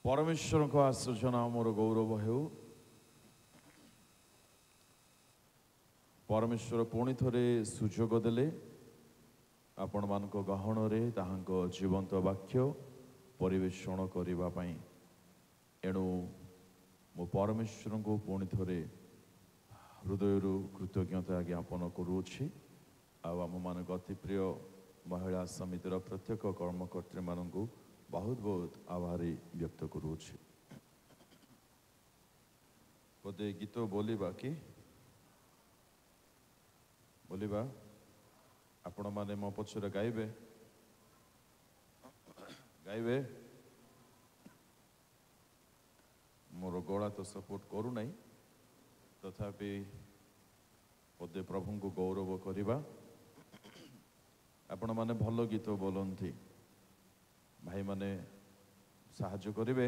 परमेश्वर को आश्चर्य मोर गौरव हेउ परमेश्वर पुणी थे सुजोग देले आपण मान गहन जीवंत वाक्य परिवेषण करने एणु मो परमेश्वर को पुणी थे हृदय कृतज्ञता ज्ञापन करुच्छी आम मान गतिप्रिय महिला समितिर प्रत्येक कर्मकर्त्री मान बहुत बहुत आभारी व्यक्त करुच्छी। बोधे गीत बोलिबा कि बोलिबा आपण माने मो पछरे गाइबे गाइबे मोर गोला तो सपोर्ट करू नहीं तथापि बोधे प्रभु को गौरव करिबा आपण माने भल गीत बोलंती भाई माने साहाଯ୍ୟ करिवे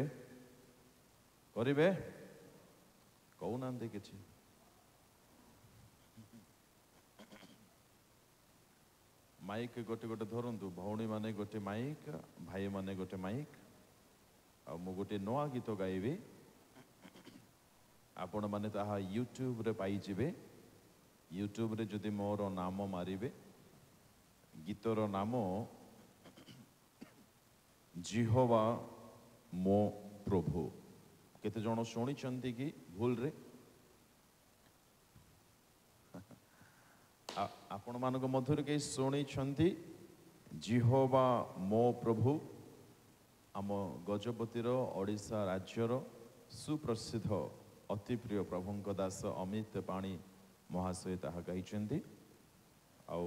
करिवे कहूना किछि माइक गोटे गोटे धरतु भौणी माने गोटे माइक भाई माने गोटे माइक आ मु गोटे नवा गीत गाइबी आपण माने ताहा यूट्यूब रे पाई जिवे यूट्यूब रे जदि मोर नाम मारिबे गीतर नाम जिहोवा मो प्रभु केते जण शुणी चंती कि भूल रे आपण मानक मधुर के शुणी चंती जिहोवा मो प्रभु आम गजपतिर ओडिशा राज्यर सुप्रसिद्ध अति प्रिय प्रभुंक दास अमित पाणी महाशय ताहा कहिसेंती आउ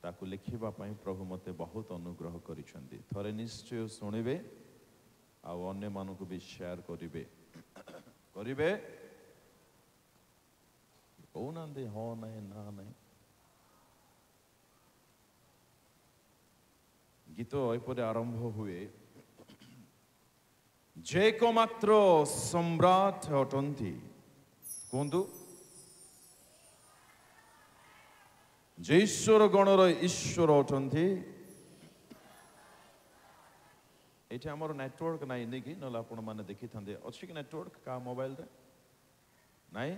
ताकू लिखिबा पई प्रभु मते बहुत अनुग्रह करिसेंती थरे निश्चय सुनिबे आउ अन्य मानकु भी शेयर करिबे करिबे कहूना हो नहीं ना नहीं गीत एपरे आरंभ हुए जेको मात्र सम्राट अटंती कहतु जे ईश्वर गणर ईश्वर अटंती ये आमर नेटवर्क नाई नहीं कि ना आपण मैंने देखी था अच्छी कि नेटवर्क का मोबाइल रे नाई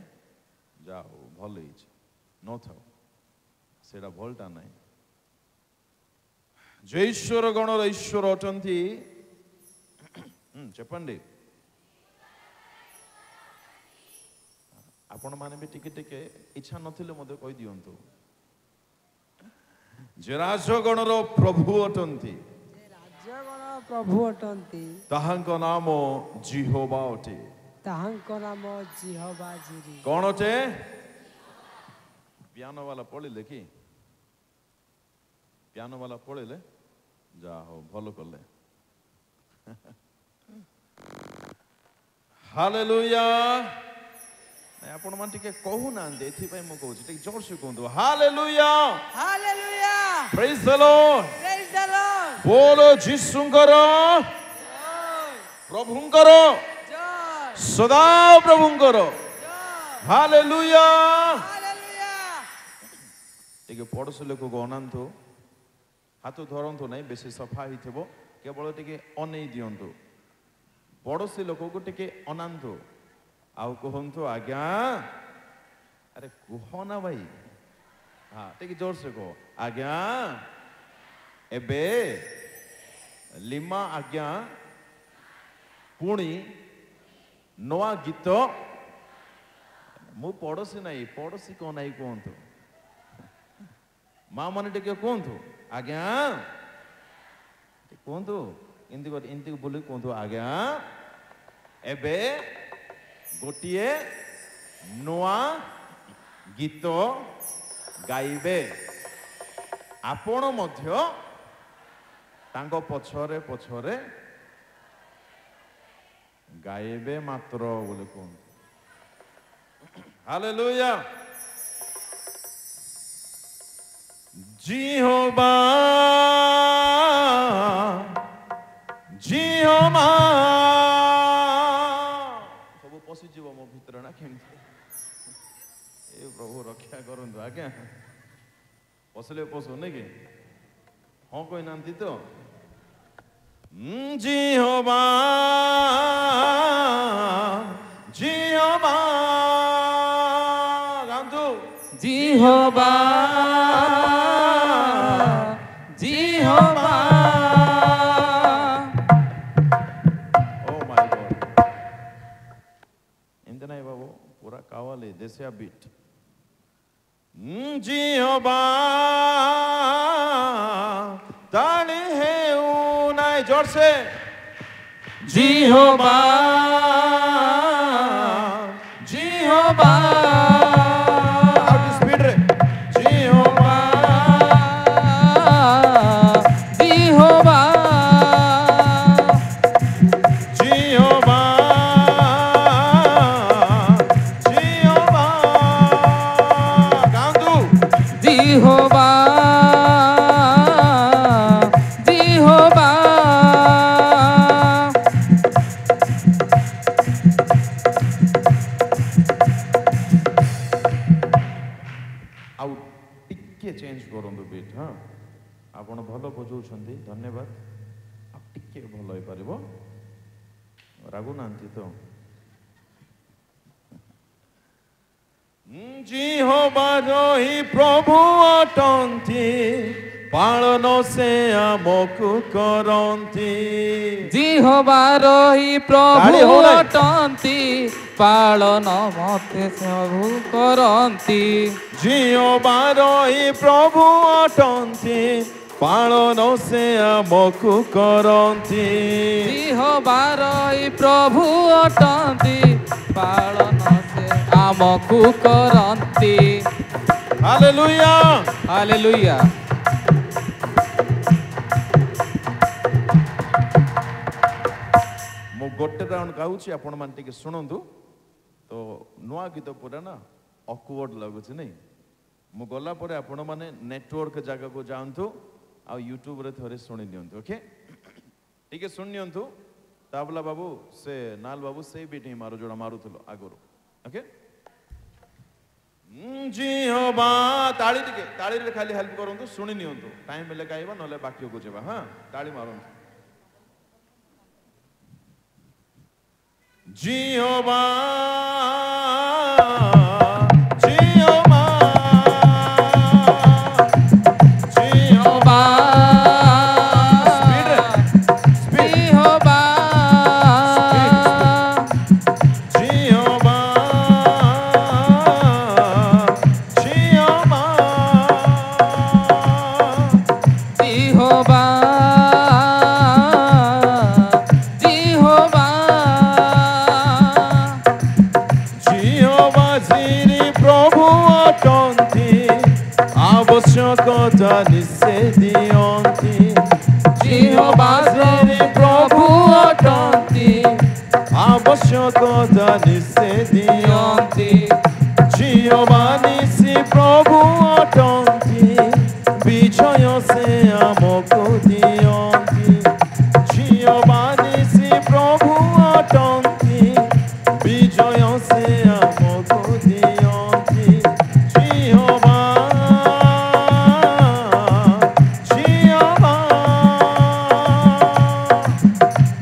जाओ भल न था सेटा भलटा नाई जे ईश्वर गणर ईश्वर अटंती चेपंडी आपण माने भी टिके टिके इच्छा नथिले मते कहि दियंतु जे राजगणर प्रभु अटंती प्रभु अटंती ताहांक नाम जिहोवा अटे ताहांक नाम जिहोवा जिरी कौन अटे पियानो वाला पढ़िले कि पियानो वाला पढ़िले जा हो भल कले हालेलुया आपण मान टिके कहू ना एथि पई मु कहू टिके जोर से कहू hallelujah hallelujah praise the Lord praise the Lord बोलो जीसुंकर प्रभुंकर जय सदा प्रभुंकर हालेलुया हालेलुया टिके पड़ोस लोक को अनांतु हाथ धरंतु नहीं बेसी सफा हिथबो केवल टिके अनै दियंतु पड़ोसी लोक को टिके अनांतु आउ कहंतु आज्ञा अरे कहो ना भाई हाँ टिके जोर से कहो आज्ञा एबे लिमा आज्ञा पुणी नवा गीत मु पड़ोसी नहीं पड़ोसी कौन नहीं कहतु माँ मैंने टिके कहतु आज्ञा कहतु इनती बोली कहतु आज्ञा एबे गोटिए नवा गीत गाइबे आपण मध्य तांको पछरे पछरे गाइबे मात्र बोले कहतु हालेलुया जिहोवा जिहोवा सब पशिजीव मो भितर ना केमती ए प्रभु रक्षा करंतु आज्ञा पसले पसो नहीं कि हाँ कोई नांती तो जिहोवा जिहोवा जिहोवा Oh my God. ఇంత నై బాబు పూరా కావాలి దేశీయ బీట్ जिहोवा ताली है ऊनाई जोर से जिहोवा जिहोवा आउट स्पीड रे जिहोवा जिहोवा जिहोवा जिहोवा गांदू जिहोवा जिहोवा ଆଉ ଟିକେ ଚେଞ୍ଜ କରନ୍ତୁ ବିଟ୍ ହଁ ଆପଣ ଭଲ ବଜାଉଛନ୍ତି ଧନ୍ୟବାଦ ଆଉ ଟିକେ ଭଲ ହେଇପାରିବ ରାଗୁନାହାନ୍ତି ତ जिहोवा ହିଁ ପ୍ରଭୁ ଅଟନ୍ତି ପାଳନ ସେ ଆମକୁ କରନ୍ତି जिहोवा रही ताली प्रभु हो नहीं। अटंती पालन मते प्रभु करंती जिहोवा ହିଁ ପ୍ରଭୁ ଅଟନ୍ତି ପାଳନ ସେ ଆମକୁ କରନ୍ତି जिहोवा रही प्रभु अटंती पालन से आमकु करंती ହାଲେଲୁୟା हालेलुया ମୁଁ ଗୋଟେ ରାଉଣ୍ଡ ଗାଉଛି ଆପଣମାନେ ଟିକେ ଶୁଣନ୍ତୁ ତ ନୂଆ ଗୀତ ପୁରା ନା ଅକୱାର୍ଡ ଲାଗୁଛି ନାଇଁ ମୁଁ ଗଲା ପରେ ଆପଣମାନେ ନେଟୱାର୍କ ଜାଗାକୁ ଯାଆନ୍ତୁ ଆଉ ୟୁଟ୍ୟୁବରେ ଥରେ ଶୁଣି ନିଅନ୍ତୁ ଓକେ ଟିକେ ଶୁଣି ନିଅନ୍ତୁ ତାବଲା ବାବୁ ସେ ନାଲ ବାବୁ ସେଇ ବିଟ୍ ହିଁ ମାରୁ ଯୋଉଟା ମାରୁଥିଲ ଆଗରୁ ଓକେ जिहोवा ताली ଟିକେ ତାଳିରେ ଖାଲି ହେଲ୍ପ କରନ୍ତୁ ଶୁଣି ନିଅନ୍ତୁ ଟାଇମ୍ ହେଲେ ଗାଇବା ନହେଲେ ବାକ୍ୟକୁ ଯିବା ହଁ ତାଳି ମାରନ୍ତୁ जिहोवा जिहोवा जिहोवा स्पीड स्पीड जिहोवा जिहोवा जिहोवा जिहोवा जिहोवा जिहोवा जिनि प्रभु अटन्ति आवश्यकता निश्चय दियन्ति जिहोवा जिनि प्रभु अटन्ति आवश्यकता निश्चय दियन्ति जिहोवा निशि प्रभु अटन्ति विजय से आमको दियन्ति जिहोवा निशि प्रभु अटन्ति विजय से आमको दियन्ति जिहोवा जिहोवा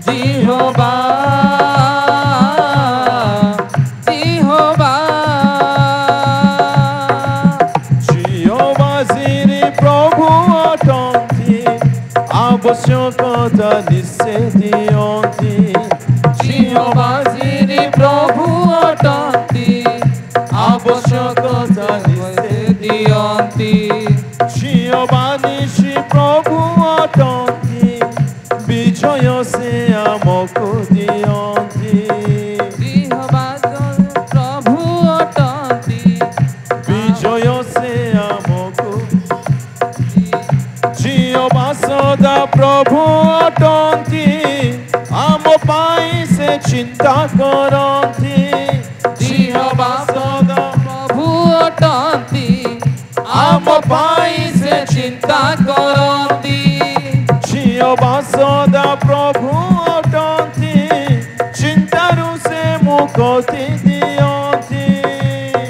जिहोवा जिहोवा जिहोवा जिनि प्रभु अटन्ति आवश्यकता निश्चय दियन्ति जिहोवा जिनि प्रभु अटन्ति आवश्यकता निश्चय दियन्ति जिहोवा निशि प्रभु अटन्ति विजय से आमको दियन्ति जिहोवा प्रभु अटन्ति विजय से आमको जिहोवा सदा प्रभु अटन्ति आम पाई से चिंता करन्ति जिहोवा सदा प्रभु अटन्ति आम पाई से चिंता करन्ति जिहोवा सदा प्रभु अटन्ति चिंतारु से मुक्ति दियन्ति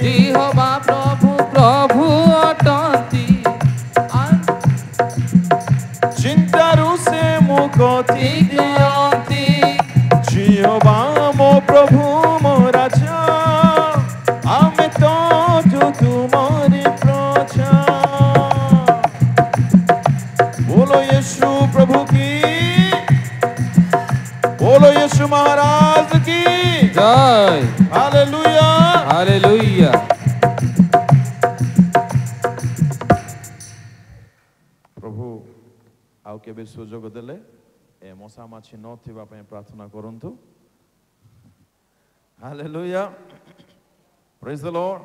जिहोवा प्रभु अटन्ति चिंतारु से मुक्ति दियन्ति जिहोवा मो प्रभु मो राजा आमे तो जो तुम्हारी बोलो यीशु महाराज की জয় हालेलुया। হালেলুয়া। प्रभु आउ केबे सुजोग देले ए मशा माछी न थिबा पय प्रार्थना करंतु। Hallelujah, praise the lord.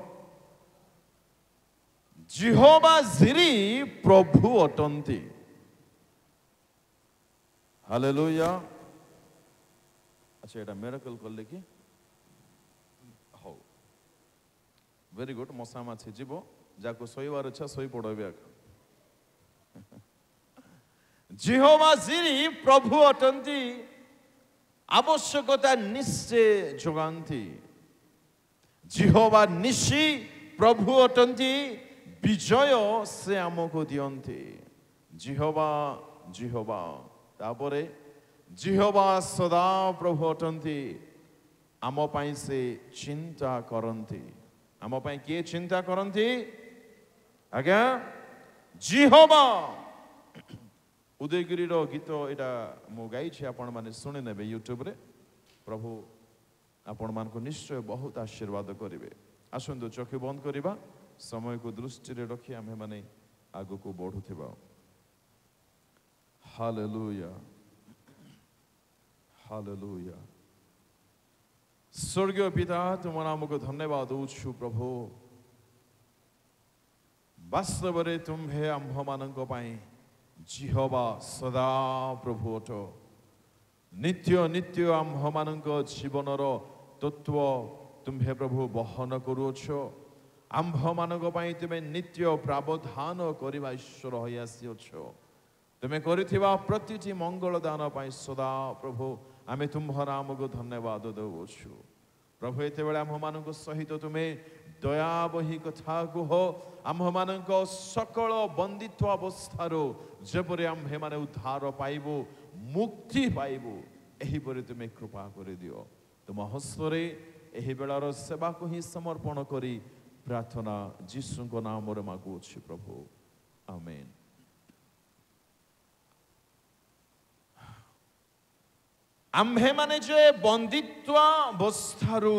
Jehovah Jireh प्रभु अटंती। हालेलुया। अच्छा, एटा मिरेकल करले कि हो वेरी गुड। मशा माछी जीवो जाको सोइबार इच्छा सोई पड़बे। जिहोवा जिरी प्रभु अटंती, आवश्यकता निश्चय जोगांती। जिहोवा निशी प्रभु अटंती, विजय से आमको दियंती। जिहोवा जिहोवा तापरे जिहोवा सदा प्रभु अटंती, आम पाई से चिंता करंती। आम पाई किए चिंता करंती? आज्ञा जिहोवा। उदयगिरी गीत एटा मु गाई आपण माने सुनि नेबे यूट्यूब रे। प्रभु आपण मान को निश्चय बहुत आशीर्वाद करिवे। आसंतु चक्षु बंद करिबा, समय को दृष्टि रे रखि आमे माने आगु को बढ़ुथिबा। Hallelujah hallelujah. स्वर्गीय पिता, तुम नाम को धन्यवाद दउछु प्रभु। वास्तव रे तुम्हे आम्भ मानक पाई जिहोवा सदा प्रभु अट। नित्य नित्य आम्भ मानक जीवनर तत्व तुम्हे प्रभु बहन करुछ। आम्भ मानक पाई तुमे नित्य प्रावधान करबा ईश्वर होई आसीछ। तुमे करिथिबा प्रतिटी मंगल दान पाई सदा प्रभु आमे तुम्ह नाम को धन्यवाद दउछु। प्रभु एते बेला आम्भ मानक सहित तुमे दया बही कथा कुह। आम्भ मानक सकल बंदित्व अवस्थारो जेपरि आम्भे माने उद्धार पाइबो, मुक्ति पाइबो, एही परि तुमे कृपा करि दियो। तुम हस्तरे एही बेलार सेवा को ही समर्पण करी प्रार्थना जीसु को नाम रे मागुछि प्रभु, आमेन। आम्भे माने जे बंदित्व अवस्थारो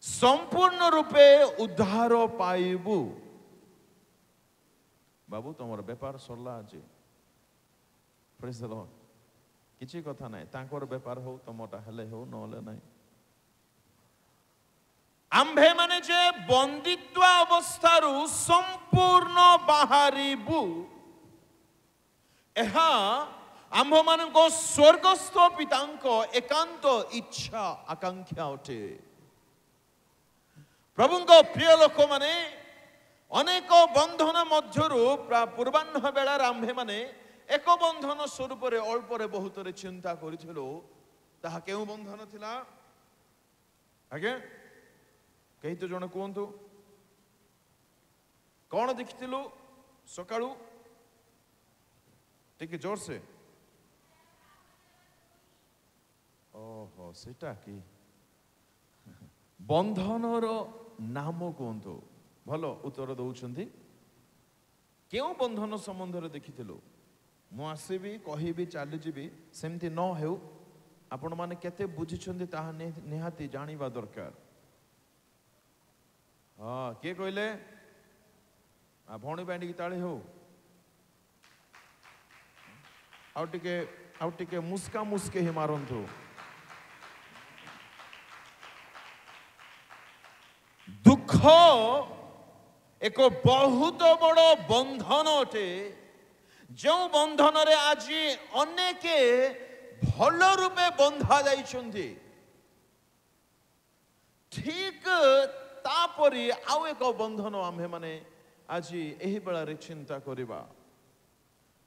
संपूर्ण रूपे उद्धार पाइबु। बाबू तुम बेपार सरला आज? Praise the Lord. किछि कथा नाही, तांकर बेपार हो तुमटा हेले हो नले नाही। आम्भे माने जे बंदित्व अवस्थारु संपूर्ण बाहरिबु, एहा आम्भ मानक स्वर्गस्थ पितांक एकांत इच्छा आकांक्षा अटे। प्रभुंक प्रिय लोक माने अनेक बंधन मध्यरु पूर्वाह्न बेला आम्भे माने एक बंधन स्वरूप अल्प बहुत चिंता करिथिलो। ताहा केउ बंधन थिला? आगे कही तो जण कहतु, कौन देखिथिलु सकाळु? टिके जोर से। ओहो, सेटा की बंधनर नाम कहतु। भल उत्तर दौरान क्यों बंधन संबंध में देखिथिलु? मु आसीबी कहिबी चलीजी सेमती न हो। आपण माने केते बुझिछन्ती ताहा निहाती जानिबा दरकार। हाँ, किए कहले? भौणी बांडी ताली हो। आउ टिके मुस्का मुस्के ही मारंतु। दुख एक बहुत बड़ बंधन अटे, जो बंधन रे आज अनेके भल रूपे बंधा जाइछन्ती। ठीक तापरी आउ एक बंधन आम्भे माने आज एही बेला रे चिंता करिबा।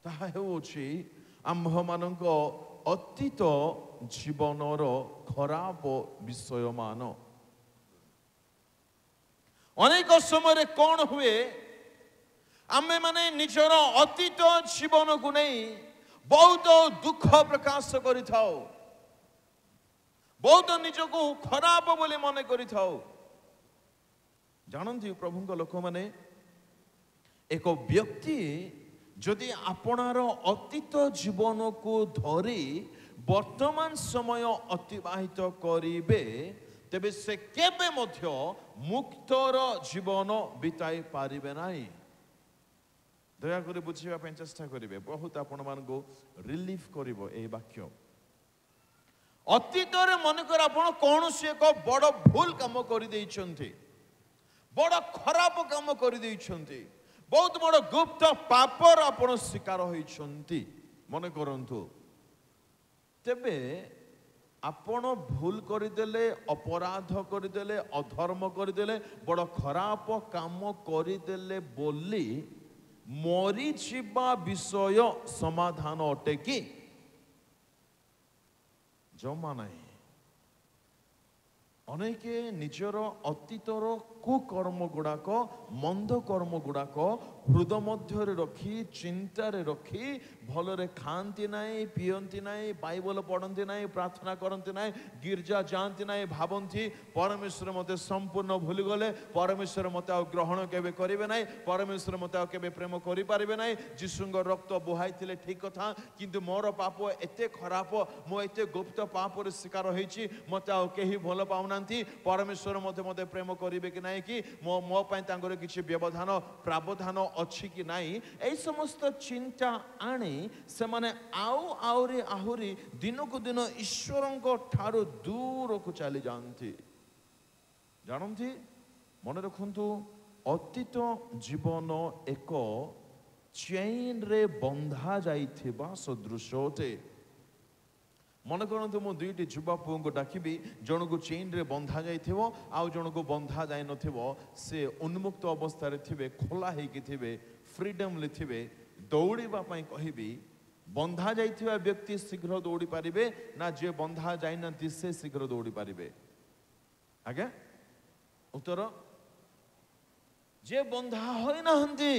ताहा हेउछि आम्भ मानक अतीत जीवनर खराब विषय मान। अनेक समय कौन हुए, आमे माने निजर अतीत जीवन को नहीं बहुत दुख प्रकाश करि थाओ, बहुत निजको खराब बोली मन करि थाओ। जानती प्रभुंक लोक माने एक व्यक्ति जदि आपणार अतीत जीवन को धरी ବର୍ତ୍ତମାନ ସମୟ ଅତିବାହିତ କରିବେ ତେବେ ସେ କେବେ ମଧ୍ୟ ମୁକ୍ତର ଜୀବନ ବିତାଇ ପାରିବେ ନାହିଁ। ଦୟାକରି ବୁଝିବା ପାଇଁ ଚେଷ୍ଟା କରିବେ, ବହୁତ ଆପଣମାନଙ୍କୁ ରିଲିଫ କରିବ ଏହି ବାକ୍ୟ। ଅତୀତରେ ମନେକର ଆପଣ କୌଣସି ଏକ ବଡ଼ ଭୁଲ କାମ କରିଦେଇଛନ୍ତି, ବଡ଼ ଖରାପ କାମ କରିଦେଇଛନ୍ତି, ବହୁତ ବଡ଼ ଗୁପ୍ତ ପାପର ଆପଣ ଶିକାର ହୋଇଛନ୍ତି ମନେ କରନ୍ତୁ। ତେବେ ଆପଣ ଭୁଲ କରିଦେଲେ, ଅପରାଧ କରିଦେଲେ, ଅଧର୍ମ କରିଦେଲେ, ବଡ଼ ଖରାପ କାମ କରିଦେଲେ ବୋଲି ମରିଯିବା ବିଷୟ ସମାଧାନ ଅଟେ କି? ଜମା ନାହିଁ। ଅନେକ ନିଜର ଅତୀତର କୁକର୍ମ ଗୁଡ଼ାକ, ମନ୍ଦ କର୍ମ ଗୁଡ଼ାକ ହୃଦୟ ମଧ୍ୟରେ ରଖି, ଚିନ୍ତାରେ ରଖି ଭଲରେ ଖାଆନ୍ତି ନାହିଁ, ପିଅନ୍ତି ନାହିଁ, ବାଇବଲ ପଢ଼ନ୍ତି ନାହିଁ, ପ୍ରାର୍ଥନା କରନ୍ତି ନାହିଁ, ଗିର୍ଜା ଯାଆନ୍ତି ନାହିଁ, ଭାବନ୍ତି ପରମେଶ୍ୱର ମୋତେ ସମ୍ପୂର୍ଣ୍ଣ ଭୁଲିଗଲେ, ପରମେଶ୍ୱର ମୋତେ ଆଉ ଗ୍ରହଣ କେବେ କରିବେ ନାହିଁ, ପରମେଶ୍ୱର ମୋତେ ଆଉ କେବେ ପ୍ରେମ କରିପାରିବେ ନାହିଁ। ଯୀଶୁଙ୍କ ରକ୍ତ ବୁହାଇଥିଲେ ଠିକ କଥା, କିନ୍ତୁ ମୋର ପାପ ଏତେ ଖରାପ, ମୁଁ ଏତେ ଗୁପ୍ତ ପାପରେ ଶିକାର ହେଇଛି, ମୋତେ ଆଉ କେହି ଭଲ ପାଉନାହାନ୍ତି, ପରମେଶ୍ୱର ମୋତେ ପ୍ରେମ କରିବେ କି ନାହିଁ, କି ମୋ ପାଇଁ ତାଙ୍କର କିଛି ବ୍ୟବଧାନ ପ୍ରାବଧାନ ଅଛି କି ନାହିଁ, এই সমস্ତ ଚିନ୍ତା ଆଣି ସେମାନେ ଆହୁରି ଦିନକୁ ଦିନ ଈଶ୍ୱରଙ୍କ ଠାରୁ ଦୂରକୁ ଚାଲି ଯାଆନ୍ତି। ଜାଣନ୍ତି, ମନେ ରଖନ୍ତୁ, ଅତୀତ ଜୀବନ ଏକ ଚେଇନରେ ବନ୍ଧା ଯାଇଥିବା ସଦୃଶ ଅଟେ। ମନେ କରନ୍ତୁ, ମୁଁ ଦୁଇଟି ଯୁବା ପୁଅଙ୍କୁ ଡାକିବି, ଜଣକୁ ଚେଇନରେ ବନ୍ଧା ଯାଇଥିବ, ଆଉ ଜଣକୁ ବନ୍ଧା ଯାଇନଥିବ। ସେ ଉନ୍ମୁକ୍ତ ଅବସ୍ଥାରେ ଥିବେ, ଖୋଲା ହେଇକି ଥିବେ, ଫ୍ରିଡମଲି ଥିବେ। ଦୌଡ଼ିବା ପାଇଁ କହିବି, ବନ୍ଧା ଯାଇଥିବା ବ୍ୟକ୍ତି ଶୀଘ୍ର ଦୌଡ଼ି ପାରିବେ ନା ଯିଏ ବନ୍ଧା ଯାଇନାହାନ୍ତି ସେ ଶୀଘ୍ର ଦୌଡ଼ି ପାରିବେ? ଆଜ୍ଞା, ଉତ୍ତର, ଯିଏ ବନ୍ଧା ହୋଇନାହାନ୍ତି,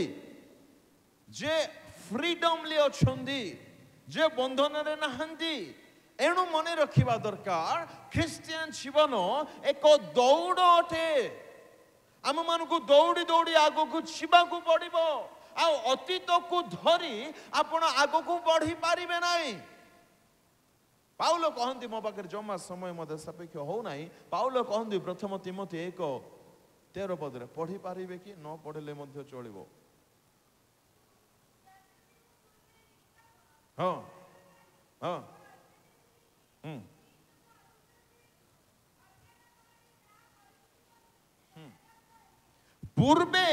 ଯିଏ ଫ୍ରିଡମଲି ଅଛନ୍ତି, ଯିଏ ବନ୍ଧନରେ ନାହାନ୍ତି। ଏଣୁ ମନେ ରଖିବା ଦରକାର, ଖ୍ରୀଷ୍ଟିଆନ ଜୀବନ ଏକ ଦୌଡ଼ ଅଟେ। ଆମମାନଙ୍କୁ ଦୌଡ଼ି ଦୌଡ଼ି ଆଗକୁ ଯିବାକୁ ପଡ଼ିବ। ଆଉ ଅତୀତକୁ ଧରି ଆପଣ ଆଗକୁ ବଢ଼ି ପାରିବେ ନାହିଁ। ପାଉଲ କହନ୍ତି, ମୋ ପାଖରେ ଜମା ସମୟ ମଧ୍ୟ ସାପେକ୍ଷ ହଉନାହିଁ, ପାଉଲ କହନ୍ତି ପ୍ରଥମ ତିମୋଥୀ 1:13 ପଢ଼ି ପାରିବେ କି? ନ ପଢ଼ିଲେ ମଧ୍ୟ ଚଳିବ। ହଁ ହଁ ପୂର୍ବେ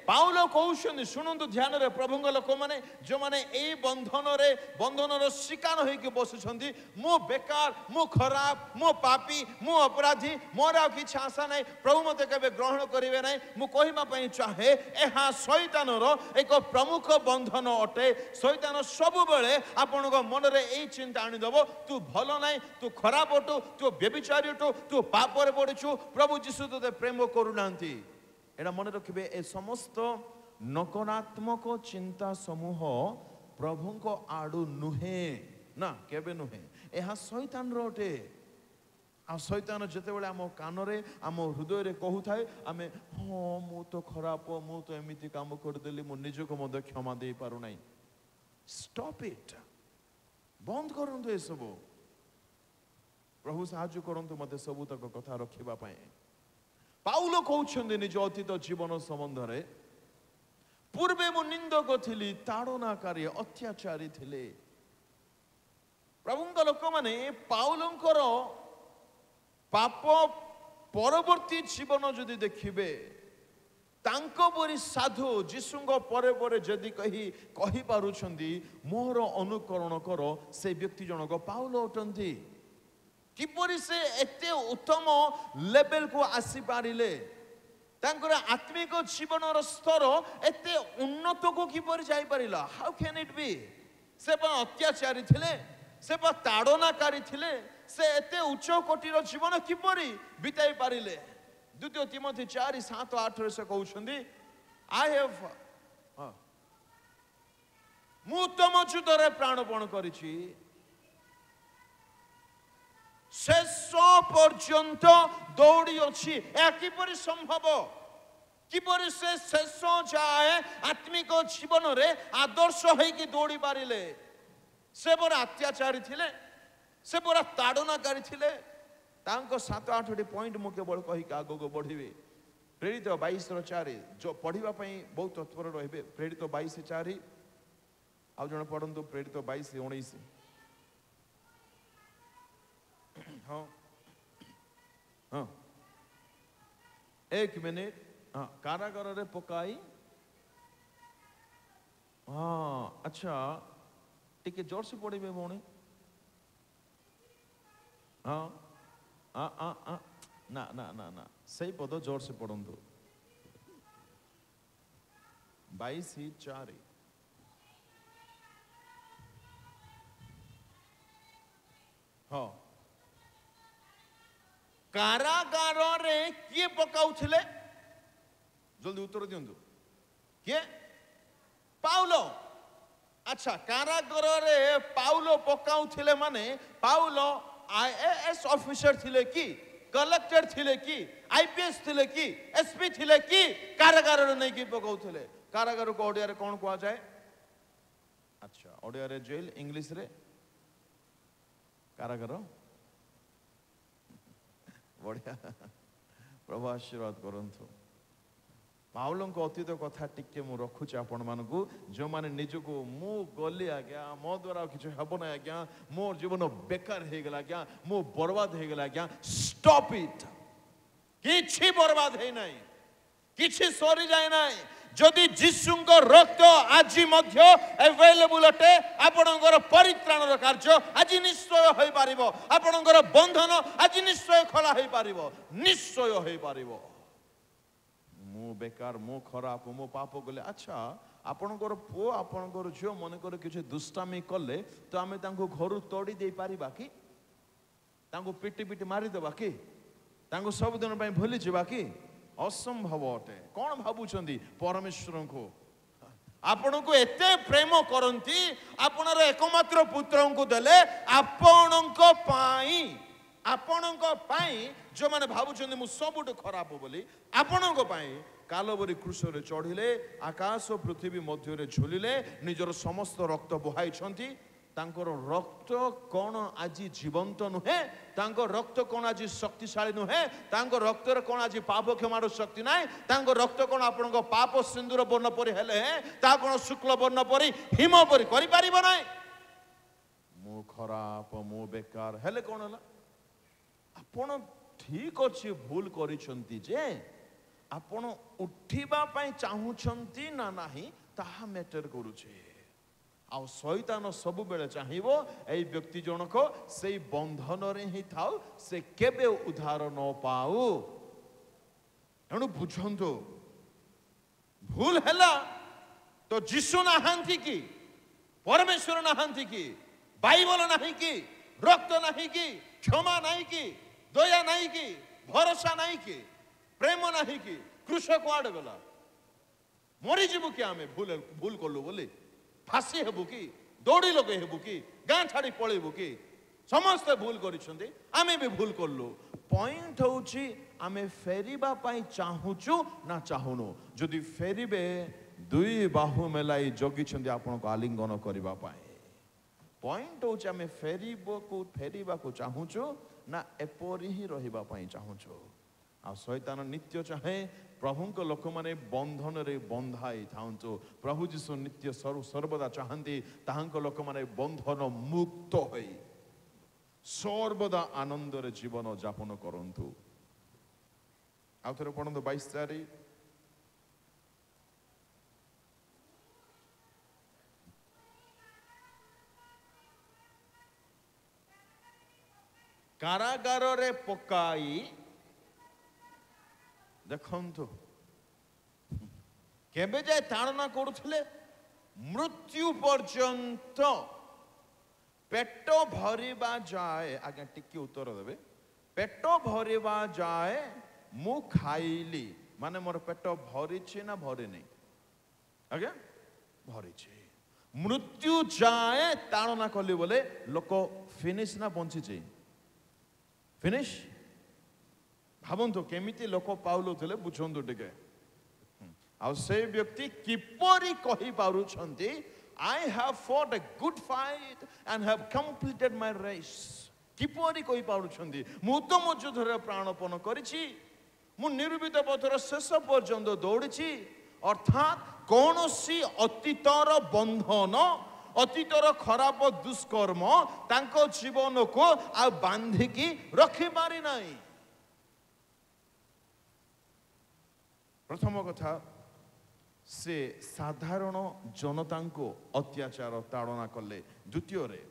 ପାଉଲ କହୁଛନ୍ତି, ଶୁଣନ୍ତୁ ଧ୍ୟାନରେ ପ୍ରଭୁଙ୍କ ଲୋକମାନେ, ଯେଉଁମାନେ ଏଇ ବନ୍ଧନର ଶିକାର ହେଇକି ବସୁଛନ୍ତି, ମୁଁ ବେକାର, ମୁଁ ଖରାପ, ମୁଁ ପାପୀ, ମୁଁ ଅପରାଧୀ, ମୋର ଆଉ କିଛି ଆଶା ନାହିଁ, ପ୍ରଭୁ ମୋତେ କେବେ ଗ୍ରହଣ କରିବେ ନାହିଁ। ମୁଁ କହିବା ପାଇଁ ଚାହେଁ, ଏହା ଶୈତାନର ଏକ ପ୍ରମୁଖ ବନ୍ଧନ ଅଟେ। ଶୈତାନ ସବୁବେଳେ ଆପଣଙ୍କ ମନରେ ଏଇ ଚିନ୍ତା ଆଣିଦେବ, ତୁ ଭଲ ନାହିଁ, ତୁ ଖରାପ ଅଟୁ, ତୁ ବ୍ୟଭିଚାରୀ ଅଟୁ, ତୁ ପାପରେ ପଡ଼ିଛୁ, ପ୍ରଭୁ ଯୀଶୁ ତୋତେ ପ୍ରେମ କରୁନାହାନ୍ତି। ଏଇଟା ମନେ ରଖିବେ, ଏ ସମସ୍ତ ନକାରାତ୍ମକ ଚିନ୍ତା ସମୂହ ପ୍ରଭୁଙ୍କ ଆଡୁ ନୁହେଁ, ନା କେବେ ନୁହେଁ, ଏହା ଶୈତାନର ଅଟେ। ଆଉ ଶୈତାନ ଯେତେବେଳେ ଆମ କାନରେ, ଆମ ହୃଦୟରେ କହୁଥାଏ, ଆମେ ହଁ ମୁଁ ତ ଖରାପ, ମୁଁ ତ ଏମିତି କାମ କରିଦେଲି, ମୁଁ ନିଜକୁ ମଧ୍ୟ କ୍ଷମା ଦେଇପାରୁନାହିଁ। ଷ୍ଟପ୍ ଇଟ୍, ବନ୍ଦ କରନ୍ତୁ ଏସବୁ। ପ୍ରଭୁ ସାହାଯ୍ୟ କରନ୍ତୁ ମୋତେ ସବୁତକ କଥା ରଖିବା ପାଇଁ। ପାଉଲ କହୁଛନ୍ତି ନିଜ ଅତୀତ ଜୀବନ ସମ୍ବନ୍ଧରେ, ପୂର୍ବେ ମୁଁ ନିନ୍ଦକ ଥିଲି, ତାଡ଼ନାକାରୀ, ଅତ୍ୟାଚାରୀ ଥିଲେ। ପ୍ରଭୁଙ୍କ ଲୋକମାନେ ପାଉଲଙ୍କର ପାପ ପରବର୍ତ୍ତୀ ଜୀବନ ଯଦି ଦେଖିବେ, ତାଙ୍କ ପରି ସାଧୁ ଯୀଶୁଙ୍କ ପରେ ପରେ ଯଦି କହିପାରୁଛନ୍ତି ମୋର ଅନୁକରଣ କର, ସେ ବ୍ୟକ୍ତି ଜଣକ ପାଉଲ ଅଟନ୍ତି। କିପରି ସେ ଏତେ ଉତ୍ତମ ଲେଭେଲକୁ ଆସିପାରିଲେ, ତାଙ୍କର ଆତ୍ମିକ ଜୀବନର ସ୍ତର ଏତେ ଉନ୍ନତକୁ କିପରି ଯାଇପାରିଲା? ହାଉ କ୍ୟାନ୍ ଇଟ୍ ବି? ସେ ବା ଅତ୍ୟାଚାରୀ ଥିଲେ, ସେ ବା ତାଡ଼ନାକାରୀ ଥିଲେ, ସେ ଏତେ ଉଚ୍ଚ କୋଟିର ଜୀବନ କିପରି ବିତାଇ ପାରିଲେ? ଦ୍ୱିତୀୟ ତିମୋଥୀ 4:7-8 ସେ କହୁଛନ୍ତି, ମୁଁ ଉତ୍ତମ ଯୁଦ୍ଧରେ ପ୍ରାଣପଣ କରିଛି, ଶେଷ ପର୍ଯ୍ୟନ୍ତ ଦୌଡ଼ି ଅଛି। ଏହା କିପରି ସମ୍ଭବ? କିପରି ସେ ଶେଷ ଯାଏ ଆତ୍ମିକ ଜୀବନରେ ଆଦର୍ଶ ହେଇକି ଦୌଡ଼ି ପାରିଲେ? ସେ ବଡ଼ ଅତ୍ୟାଚାରୀ ଥିଲେ, से पूरा ताड़नाकारी थिले तांको 7-8 पॉइंट मु केवल कहि का आगो बढ़िबे प्रेरित 22:4 जो पढ़िबा पई बहुत तत्पर रहबे प्रेरित 22:4 आ जण पढंतु प्रेरित 22:19 हाँ हाँ एक मिनिट हाँ कारागार रे पकाई हाँ अच्छा टिके जोर से पढ़िबे भौणी हाँ ना ना ना ना सही पद जोर से पढ़ंतु 22:4 हाँ कारागार रे किए पकाउथिले जल्दी उत्तर दियंतु किए पाउलो अच्छा कारागार रे पाउलो पकाउथिले माने पाउलो आईएएस ऑफिसर थिले की कलेक्टर थिले की आईपीएस थिले की एसपी थिले की कारागार रे नहीं की पकाउथिले कारागार को ओडिया रे कोन कुआ जाए अच्छा ओडिया रे जेल इंग्लिश रे कारागार बढ़िया प्रभु आशीर्वाद करंतु पाउलंक अतीत कथा टिके मु रखुची आपण मानकु जो माने निजको मु गली आज्ञा मो द्वारा किछ हबो ना आज्ञा मोर जीवन बेकार हे गेला आज्ञा मु बर्बाद हे गेला आज्ञा स्टॉप इट किछि बर्बाद हे नाही किछि सरी जाय नाही जदि जीशुंक रक्त आज मध्य अवेलेबल अटे आपणकर परित्राणर कार्य आज निश्चय होई पारिबो आपणकर बंधन आज निश्चय खोला होई पारिबो निश्चय होई पारिबो मु बेकार मु खराब मु पाप गले अच्छा आपणकर पो आपणकर झियो मन कर किछि दुष्टामी कले तो आमे तांको घर तोड़ी दे पारिबा कि तांको पिटी पिटी मारी देबा कि तांको सब दिन पई भूली जिबा कि असंभव अटे कौन भाबुचंदी परमेश्वर को आपण को एते प्रेम करंती आपनर एकमात्र पुत्र को देले आपणक पाई जो माने भाबुचंदी मु सबुठ खराब बोली आपणक पाई कालवरी क्रूस रे चढ़िले आकाश पृथ्वी मध्य रे झुलिले निजर समस्त रक्त बहाइछंती तांकर रक्त कौन आज जीवंत नुहे तांकर रक्त कौन आज शक्तिशाली नुहे तांकर रक्त रे कौन आज पाप क्षमार शक्ति नाय तांकर रक्त कौन आपनक पाप सिंदूर वर्ण परि हेले ता कौन शुक्ल वर्ण परि हिम परि करि पारिबो नाय मु खराब मु बेकार हेले कौन हला आपण ठीक अछि भूल करिसंती जे आपण उठिबा पई चाहुछंती ना नाही ताहा मैटर करूछे आ शैतान सब बेले चाहिबो एई व्यक्ति जनक सेई बंधन रे ही थाउ से केबे उद्धार न पाऊ एणु बुझंतो भूल हैला तो जीशु नाहांती की परमेश्वर नाहांती की बाइबल नाही की रक्त नाही की क्षमा नाही की दया नाही की भरोसा नाही की प्रेम नाही की क्रूस कुआड गला मरी जीवु कि आमे भूल करलु बोली फासी हेबु कि दौड़ी लगे हेबु कि गाँ छाड़ी पळेबु कि समस्त भूल करिसंती आमे भी भूल करलु पॉइंट होउची आमे फेरिबा पई चाहुचु ना चाहुनु जदि फेरिबे दुई बाहु मेलाई जगिछंती आपन को आलिंगन करबा पई पॉइंट होउची आमे फेरिबा को चाहुचु ना एपरि ही रहिबा पई चाहुचु आ शैतान नित्य चाहे प्रभुंक लोक माने बंधन रे बंधाई थांतो प्रभु जीशु नित्य सर्वदा चाहंती ताहांक लोक माने बंधन मुक्त होई सर्वदा आनंद रे जीवन यापन करंतु आ थरे पढंतु 22:4 कारागार रे पकाई देखंतु केबे जाय ताड़ना करुथले मृत्यु पर्यंत पेट भरिबा जाए आगे टिके उत्तर देबे पेट भरिबा जाए मु खाइली माने मोर पेट भरिछि ना भरि नै आगे भरिछि मृत्यु जाए ताड़ना कली बोले लोक फिनिश ना बंचिछि फिनिश भावंतु केमिति लोक पाउलो थिले बुझंतु टिके आ से व्यक्ति किपरि कहि पारुछंती I have fought a good fight and have completed my race କିପରି କହିପାରୁଛନ୍ତି ମୁଁ ଉତ୍ତମ ଯୁଦ୍ଧରେ ପ୍ରାଣପଣ କରିଛି, ମୁଁ ନିରୂପିତ ପଥର ଶେଷ ପର୍ଯ୍ୟନ୍ତ ଦୌଡ଼ିଛି। ଅର୍ଥାତ୍ କୌଣସି ଅତୀତର ବନ୍ଧନ, ଅତୀତର ଖରାପ ଦୁଷ୍କର୍ମ ତାଙ୍କ ଜୀବନକୁ ଆଉ ବାନ୍ଧିକି ରଖିପାରି ନାହିଁ। ପ୍ରଥମ କଥା, ସେ ସାଧାରଣ ଜନତାଙ୍କୁ ଅତ୍ୟାଚାର ତାଡ଼ନା କଲେ। ଦ୍ୱିତୀୟରେ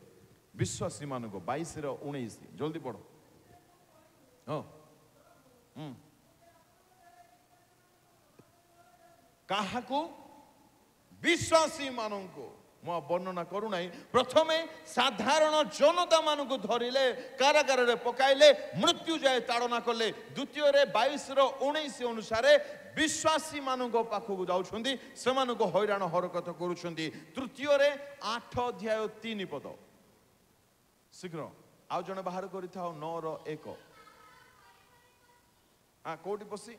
ବିଶ୍ୱାସୀମାନଙ୍କୁ 22-19 ଜଲ୍ଦି ପଢ଼। କାହାକୁ? ବିଶ୍ୱାସୀ ମାନଙ୍କୁ। ମୁଁ ବର୍ଣ୍ଣନା କରୁନାହିଁ। ପ୍ରଥମେ ସାଧାରଣ ଜନତା ମାନଙ୍କୁ ଧରିଲେ, କାରାଗାରରେ ପକାଇଲେ, ମୃତ୍ୟୁ ଯାଏ ତାଡ଼ନା କଲେ। ଦ୍ୱିତୀୟରେ 22-19 ଅନୁସାରେ ବିଶ୍ୱାସୀ ମାନଙ୍କ ପାଖକୁ ଯାଉଛନ୍ତି, ସେମାନଙ୍କୁ ହଇରାଣ ହରକତ କରୁଛନ୍ତି। ତୃତୀୟରେ 8:3 ଶୀଘ୍ର ଆଉ ଜଣେ ବାହାର କରିଥାଉ। 9:1 କୋଉଠି ପଶି?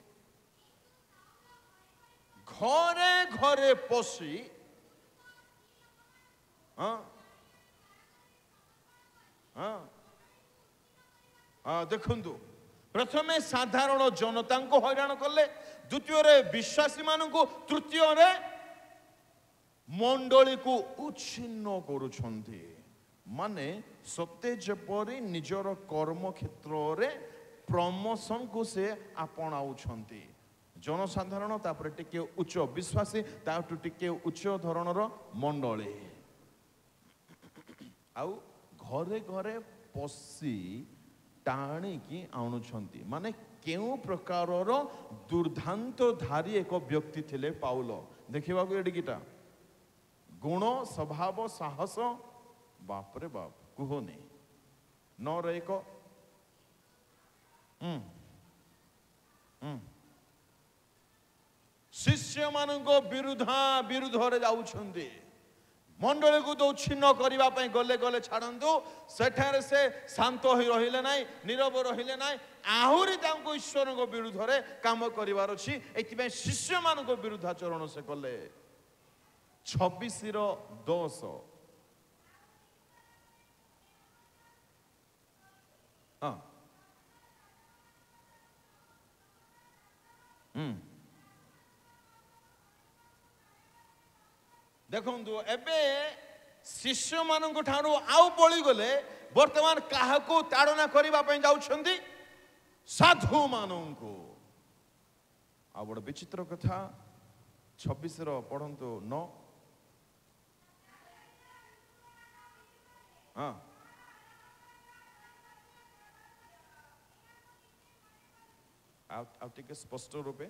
ଘରେ ଘରେ ପଶି ଦେଖନ୍ତୁ, ପ୍ରଥମେ ସାଧାରଣ ଜନତାଙ୍କୁ ହଇରାଣ କଲେ, ଦ୍ୱିତୀୟରେ ବିଶ୍ୱାସୀ ମାନଙ୍କୁ, ତୃତୀୟରେ ମଣ୍ଡଳୀକୁ ଉଚ୍ଛିନ୍ନ କରୁଛନ୍ତି। ମାନେ ସତେ ଯେପରି ନିଜର କର୍ମକ୍ଷେତ୍ରରେ ପ୍ରମୋସନକୁ ସେ ଆପଣାଉଛନ୍ତି। ଜନସାଧାରଣ, ତାପରେ ଟିକେ ଉଚ୍ଚ ବିଶ୍ୱାସୀ, ତାଠୁ ଟିକେ ଉଚ୍ଚ ଧରଣର ମଣ୍ଡଳୀ, ଆଉ ଘରେ ଘରେ ପଶି ଟାଣିକି ଆଣୁଛନ୍ତି। ମାନେ କେଉଁ ପ୍ରକାରର ଦୁର୍ଦ୍ଦାନ୍ତଧାରୀ ଏକ ବ୍ୟକ୍ତି ଥିଲେ ପାଉଲ। ଦେଖିବାକୁ ଏଡ଼ିକିଟା ଗୁଣ, ସ୍ୱଭାବ, ସାହସ, ବାପରେ ବାପ କୁହନି। 9:1 ଶିଷ୍ୟମାନଙ୍କ ବିରୁଦ୍ଧରେ ଯାଉଛନ୍ତି। ମଣ୍ଡଳୀକୁ ଉଚ୍ଛିନ୍ନ କରିବା ପାଇଁ ଗଲେ ଛାଡ଼ନ୍ତୁ, ସେଠାରେ ସେ ଶାନ୍ତ ହୋଇ ରହିଲେ ନାହିଁ, ନୀରବ ରହିଲେ ନାହିଁ, ଆହୁରି ତାଙ୍କୁ ଈଶ୍ୱରଙ୍କ ବିରୁଦ୍ଧରେ କାମ କରିବାର ଅଛି। ଏଥିପାଇଁ ଶିଷ୍ୟମାନଙ୍କ ବିରୁଦ୍ଧାଚରଣ ସେ କଲେ। 26:10 ଦେଖନ୍ତୁ, ଏବେ ଶିଷ୍ୟମାନଙ୍କ ଠାରୁ ଆଉ ପଳିଗଲେ, ବର୍ତ୍ତମାନ କାହାକୁ ତାଡ଼ନା କରିବା ପାଇଁ ଯାଉଛନ୍ତି? ସାଧୁମାନଙ୍କୁ। ଆଉ ବଡ଼ ବିଚିତ୍ର କଥା, 26 ପଢ଼ନ୍ତୁ। 9 ଆଉ ଟିକେ ସ୍ପଷ୍ଟ ରୂପେ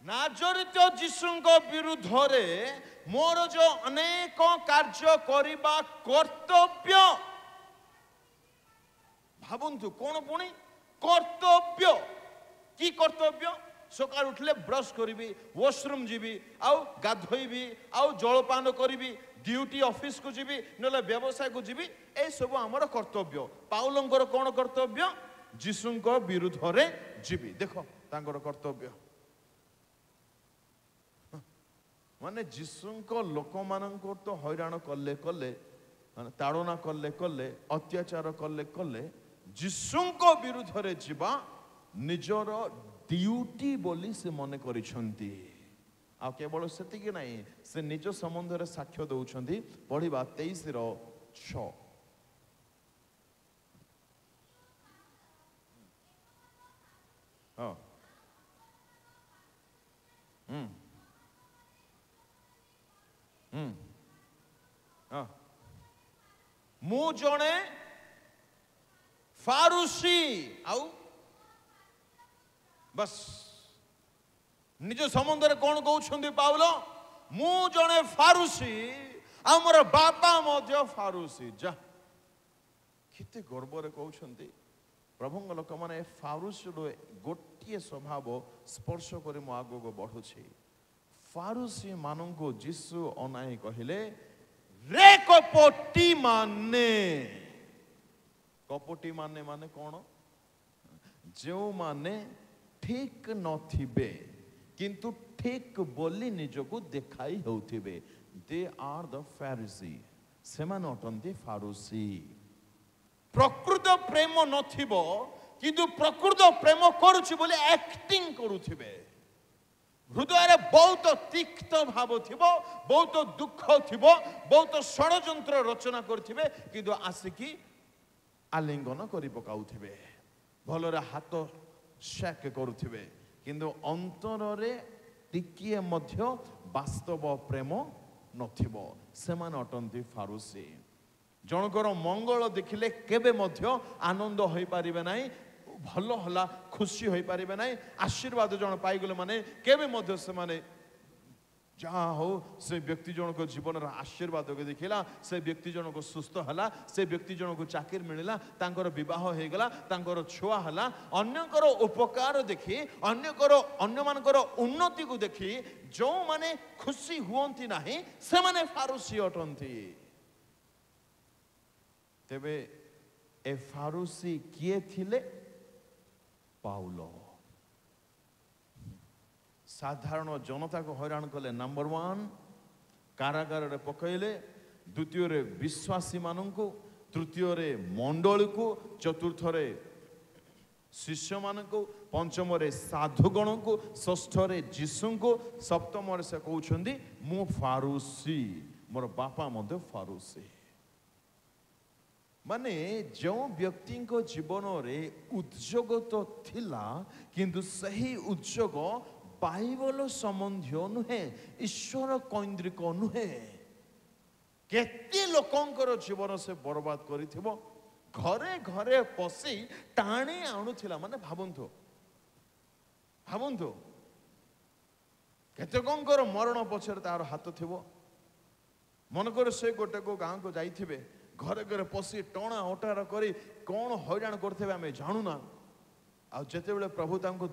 ନାଜରିତ ଯୀଶୁଙ୍କ ବିରୁଦ୍ଧରେ ମୋର ଯୋଉ ଅନେକ କାର୍ଯ୍ୟ କରିବା କର୍ତ୍ତବ୍ୟ। ଭାବନ୍ତୁ, କ'ଣ ପୁଣି କର୍ତ୍ତବ୍ୟ? କି କର୍ତ୍ତବ୍ୟ? ସକାଳୁ ଉଠିଲେ ବ୍ରଶ କରିବି, ୱାଶରୁମ୍ ଯିବି, ଆଉ ଗାଧୋଇବି, ଆଉ ଜଳପାନ କରିବି, ଡ୍ୟୁଟି ଅଫିସକୁ ଯିବି, ନହେଲେ ବ୍ୟବସାୟକୁ ଯିବି, ଏସବୁ ଆମର କର୍ତ୍ତବ୍ୟ। ପାଉଲଙ୍କର କ'ଣ କର୍ତ୍ତବ୍ୟ? ଯୀଶୁଙ୍କ ବିରୁଦ୍ଧରେ ଯିବି। ଦେଖ ତାଙ୍କର କର୍ତ୍ତବ୍ୟ। ମାନେ ଯୀଶୁଙ୍କ ଲୋକମାନଙ୍କୁ ତ ହଇରାଣ କଲେ, ତାଡ଼ନା କଲେ, ଅତ୍ୟାଚାର କଲେ, ଯୀଶୁଙ୍କ ବିରୁଦ୍ଧରେ ଯିବା ନିଜର ଡ୍ୟୁଟି ବୋଲି ସେ ମନେ କରିଛନ୍ତି। ଆଉ କେବଳ ସେତିକି ନାହିଁ, ସେ ନିଜ ସମ୍ବନ୍ଧରେ ସାକ୍ଷ୍ୟ ଦେଉଛନ୍ତି। ପଢ଼ିବା 23:6 ମୁଁ ଜଣେ ଫାରୁସି। ଆଉ ବସ୍ ନିଜ ସମ୍ବନ୍ଧରେ କ'ଣ କହୁଛନ୍ତି ପାଉଲ? ମୁଁ ଜଣେ ଫାରୁସି, ଆଉ ମୋର ବାପା ମଧ୍ୟ ଫାରୁସି। ଯା, କେତେ ଗର୍ବରେ କହୁଛନ୍ତି। ପ୍ରଭୁଙ୍କ ଲୋକମାନେ ଫାରୁସିର ଗୋଟିଏ ସ୍ୱଭାବ ସ୍ପର୍ଶ କରି ମୁଁ ଆଗକୁ ବଢ଼ୁଛି। ଫାରୁସି ମାନଙ୍କୁ ଯୀଶୁ ଅନାଇ କହିଲେ, ରେ କପଟି ମାନେ। କପଟି ମାନେ କ'ଣ? ଯେଉଁମାନେ ଠିକ ନଥିବେ କିନ୍ତୁ ଠିକ ବୋଲି ନିଜକୁ ଦେଖାଇ ହେଉଥିବେ। ଦେ ଆର୍ ଦ ଫ୍ୟାରିସି, ସେମାନେ ଅଟନ୍ତି ଫାରୁସି। ପ୍ରକୃତ ପ୍ରେମ ନଥିବ କିନ୍ତୁ ପ୍ରକୃତ ପ୍ରେମ କରୁଛି ବୋଲି ଆକ୍ଟିଂ କରୁଥିବେ। ହୃଦୟରେ ବହୁତ ତିକ୍ତ ଭାବ ଥିବ, ବହୁତ ଦୁଃଖ ଥିବ, ବହୁତ ଷଡ଼ଯନ୍ତ୍ର ରଚନା କରିଥିବେ, କିନ୍ତୁ ଆସିକି ଆଲିଙ୍ଗନ କରି ପକାଉଥିବେ, ଭଲରେ ହାତ ସେକ୍ କରୁଥିବେ, କିନ୍ତୁ ଅନ୍ତରରେ ଟିକିଏ ମଧ୍ୟ ବାସ୍ତବ ପ୍ରେମ ନଥିବ। ସେମାନେ ଅଟନ୍ତି ଫାରୁସି। ଜଣଙ୍କର ମଙ୍ଗଳ ଦେଖିଲେ କେବେ ମଧ୍ୟ ଆନନ୍ଦ ହୋଇପାରିବେ ନାହିଁ, ଭଲ ହେଲା ଖୁସି ହୋଇପାରିବେ ନାହିଁ। ଆଶୀର୍ବାଦ ଜଣ ପାଇଗଲେ ମାନେ କେବେ ମଧ୍ୟ ସେମାନେ ଯାହା ହଉ ସେ ବ୍ୟକ୍ତି ଜଣକ ଜୀବନର ଆଶୀର୍ବାଦକୁ ଦେଖିଲା, ସେ ବ୍ୟକ୍ତି ଜଣକ ସୁସ୍ଥ ହେଲା, ସେ ବ୍ୟକ୍ତି ଜଣକୁ ଚାକିରି ମିଳିଲା, ତାଙ୍କର ବିବାହ ହେଇଗଲା, ତାଙ୍କର ଛୁଆ ହେଲା, ଅନ୍ୟଙ୍କର ଉପକାର ଦେଖି, ଅନ୍ୟମାନଙ୍କର ଉନ୍ନତିକୁ ଦେଖି ଯେଉଁମାନେ ଖୁସି ହୁଅନ୍ତି ନାହିଁ ସେମାନେ ଫାରୁସି ଅଟନ୍ତି। ତେବେ ଏ ଫାରୁସି କିଏ ଥିଲେ? ପାଉଲ। ସାଧାରଣ ଜନତାକୁ ହଇରାଣ କଲେ। ନମ୍ବର 1 କାରାଗାରରେ ପକାଇଲେ, ଦ୍ୱିତୀୟରେ ବିଶ୍ୱାସୀ ମାନଙ୍କୁ, ତୃତୀୟରେ ମଣ୍ଡଳୀକୁ, ଚତୁର୍ଥରେ ଶିଷ୍ୟମାନଙ୍କୁ, ପଞ୍ଚମରେ ସାଧୁଗଣଙ୍କୁ, ଷଷ୍ଠରେ ଯୀଶୁଙ୍କୁ, ସପ୍ତମରେ ସେ କହୁଛନ୍ତି ମୁଁ ଫାରୁସି, ମୋର ବାପା ମଧ୍ୟ ଫାରୁସି। ମାନେ ଯେଉଁ ବ୍ୟକ୍ତିଙ୍କ ଜୀବନରେ ଉଦ୍ଯୋଗ ତ ଥିଲା କିନ୍ତୁ ସେହି ଉଦ୍ଯୋଗ ବାଇବଲ ସମ୍ବନ୍ଧୀୟ ନୁହେଁ, ଈଶ୍ୱର କୈନ୍ଦ୍ରିକ ନୁହେଁ। କେତେ ଲୋକଙ୍କର ଜୀବନ ସେ ବର୍ବାଦ କରିଥିବ, ଘରେ ଘରେ ପଶି ଟାଣି ଆଣୁଥିଲା। ମାନେ ଭାବନ୍ତୁ କେତେକଙ୍କର ମରଣ ପଛରେ ତାର ହାତ ଥିବ। ମନେକର ସେ ଗୋଟେ ଗାଁକୁ ଯାଇଥିବେ, ଘରେ ଘରେ ପଶି ଟଣା ଓଟାର କରି କ'ଣ ହଇରାଣ କରିଥିବେ ଆମେ ଜାଣୁନା। ଆଉ ଯେତେବେଳେ ପ୍ରଭୁ ତାଙ୍କୁ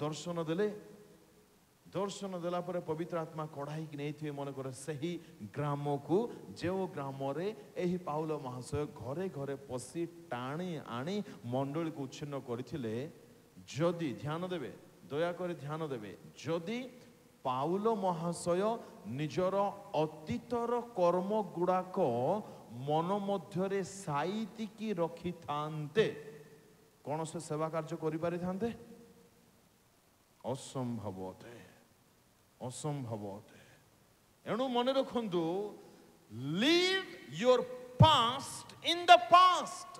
ଦର୍ଶନ ଦେଲା ପରେ ପବିତ୍ର ଆତ୍ମା କଢ଼ାଇକି ନେଇଥିବେ ମନେକର ସେହି ଗ୍ରାମକୁ, ଯେଉଁ ଗ୍ରାମରେ ଏହି ପାଉଲ ମହାଶୟ ଘରେ ଘରେ ପଶି ଟାଣି ଆଣି ମଣ୍ଡଳୀକୁ ଉଚ୍ଛିନ୍ନ କରିଥିଲେ। ଯଦି ଧ୍ୟାନ ଦେବେ, ଦୟାକରି ଧ୍ୟାନ ଦେବେ, ଯଦି ପାଉଲ ମହାଶୟ ନିଜର ଅତୀତର କର୍ମ ଗୁଡ଼ାକ ମନ ମଧ୍ୟରେ ସାଇତିକି ରଖିଥାନ୍ତେ, କ'ଣ ସେ ସେବା କାର୍ଯ୍ୟ କରିପାରିଥାନ୍ତେ? ଅସମ୍ଭବ ଅଟେ। ଏଣୁ ମନେ ରଖନ୍ତୁ, live your past in the past.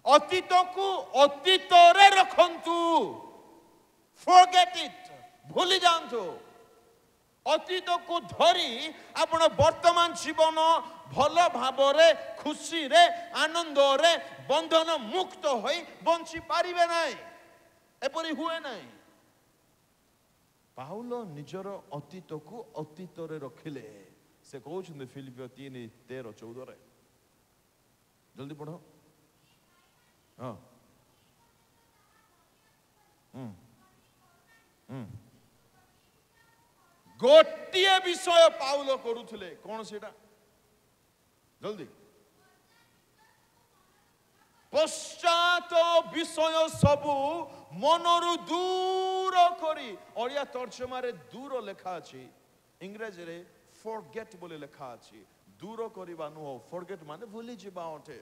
ଅତୀତକୁ ଅତୀତରେ ରଖନ୍ତୁ, forget it, ଭୁଲି ଯାଆନ୍ତୁ। ଅତୀତକୁ ଧରି ଆପଣ ବର୍ତ୍ତମାନ ଜୀବନ ଭଲ ଭାବରେ, ଖୁସିରେ, ଆନନ୍ଦରେ, ବନ୍ଧନ ମୁକ୍ତ ହୋଇ ବଞ୍ଚି ପାରିବେ ନାହିଁ। ଏପରି ହୁଏ ନାହିଁ। ପାଉଲ ନିଜର ଅତୀତକୁ ଅତୀତରେ ରଖିଲେ। ସେ କହୁଛନ୍ତି ଫିଲିପିଓ 3:13-14, ଜଲ୍ଦି ପଢ। ହଁ ଗୋଟିଏ ବିଷୟ ପାଉଲ କରୁଥିଲେ, କ'ଣ ସେଟା? ଜଲ୍ଦି। ପଶ୍ଚାତ ବିଷୟ ସବୁ ମନରୁ ଦୂର କରି, ଓଡ଼ିଆ ତର୍ଜମାରେ ଦୂର ଲେଖା ଅଛି, ଇଂରାଜୀରେ ଫରଗେଟ୍ ବୋଲି ଲେଖା ଅଛି। ଦୂର କରିବା ନୁହଁ, ଫରଗେଟ୍ ମାନେ ଭୁଲି ଯିବା ଅଟେ।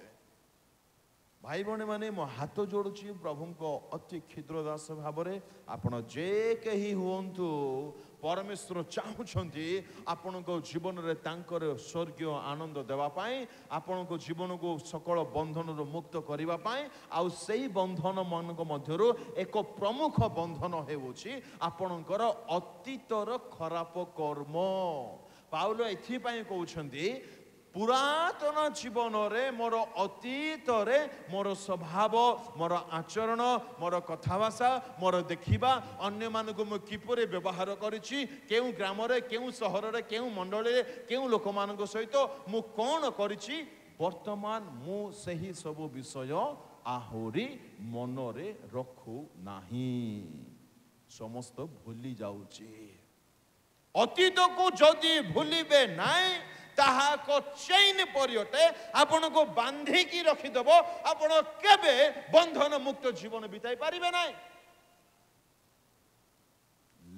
ଭାଇ ଭଉଣୀ ମାନେ ମୋ ହାତ ଯୋଡୁଛି ପ୍ରଭୁଙ୍କ ଅତି କ୍ଷୁଦ୍ର ଦାସ ଭାବରେ, ଆପଣ ଯେ କେହି ହୁଅନ୍ତୁ, ପରମେଶ୍ୱର ଚାହୁଁଛନ୍ତି ଆପଣଙ୍କ ଜୀବନରେ ତାଙ୍କର ସ୍ୱର୍ଗୀୟ ଆନନ୍ଦ ଦେବା ପାଇଁ, ଆପଣଙ୍କ ଜୀବନକୁ ସକଳ ବନ୍ଧନରୁ ମୁକ୍ତ କରିବା ପାଇଁ। ଆଉ ସେହି ବନ୍ଧନ ମାନଙ୍କ ମଧ୍ୟରୁ ଏକ ପ୍ରମୁଖ ବନ୍ଧନ ହେଉଛି ଆପଣଙ୍କର ଅତୀତର ଖରାପ କର୍ମ। ପାଉଲ ଏଥିପାଇଁ କହୁଛନ୍ତି, ପୁରାତନ ଜୀବନରେ ମୋର ଅତୀତରେ ମୋର ସ୍ୱଭାବ, ମୋର ଆଚରଣ, ମୋର କଥାଭାଷା, ମୋର ଦେଖିବା, ଅନ୍ୟମାନଙ୍କୁ ମୁଁ କିପରି ବ୍ୟବହାର କରିଛି, କେଉଁ ଗ୍ରାମରେ, କେଉଁ ସହରରେ, କେଉଁ ମଣ୍ଡଳୀରେ, କେଉଁ ଲୋକମାନଙ୍କ ସହିତ ମୁଁ କ'ଣ କରିଛି, ବର୍ତ୍ତମାନ ମୁଁ ସେହି ସବୁ ବିଷୟ ଆହୁରି ମନରେ ରଖୁନାହିଁ, ସମସ୍ତ ଭୁଲି ଯାଉଛି। ଅତୀତକୁ ଯଦି ଭୁଲିବେ ନାହିଁ, ତାହା ଏକ ଚେଇନ୍ ପରି ଅଟେ, ଆପଣଙ୍କୁ ବାନ୍ଧିକି ରଖିଦେବ। ଆପଣ କେବେ ବନ୍ଧନ ମୁକ୍ତ ଜୀବନ ବିତାଇ ପାରିବେ ନାହିଁ।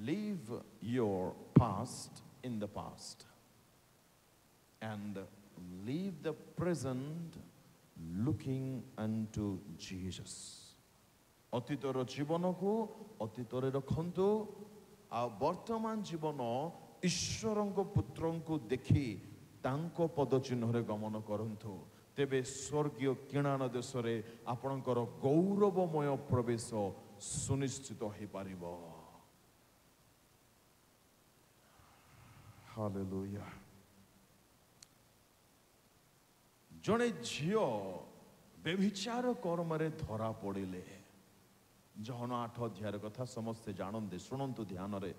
Leave your past in the past. and leave the present looking unto Jesus. ଅତୀତର ଜୀବନକୁ ଅତୀତରେ ରଖନ୍ତୁ ଆଉ ବର୍ତ୍ତମାନ ଜୀବନ ଈଶ୍ୱରଙ୍କ ପୁତ୍ରଙ୍କୁ ଦେଖି ତାଙ୍କ ପଦ ଚିହ୍ନରେ ଗମନ କରନ୍ତୁ। ତେବେ ସ୍ୱର୍ଗୀୟ କିଣାନ ଦେଶରେ ଆପଣଙ୍କର ଗୌରବମୟ ପ୍ରବେଶ ସୁନିଶ୍ଚିତ ହୋଇପାରିବ। ହାଲେଲୁୟା। ଜଣେ ଝିଅ ବ୍ୟଭିଚାର କର୍ମରେ ଧରା ପଡ଼ିଲେ, ଜହନ 8 ଅଧ୍ୟାୟର କଥା ସମସ୍ତେ ଜାଣନ୍ତି, ଶୁଣନ୍ତୁ ଧ୍ୟାନରେ।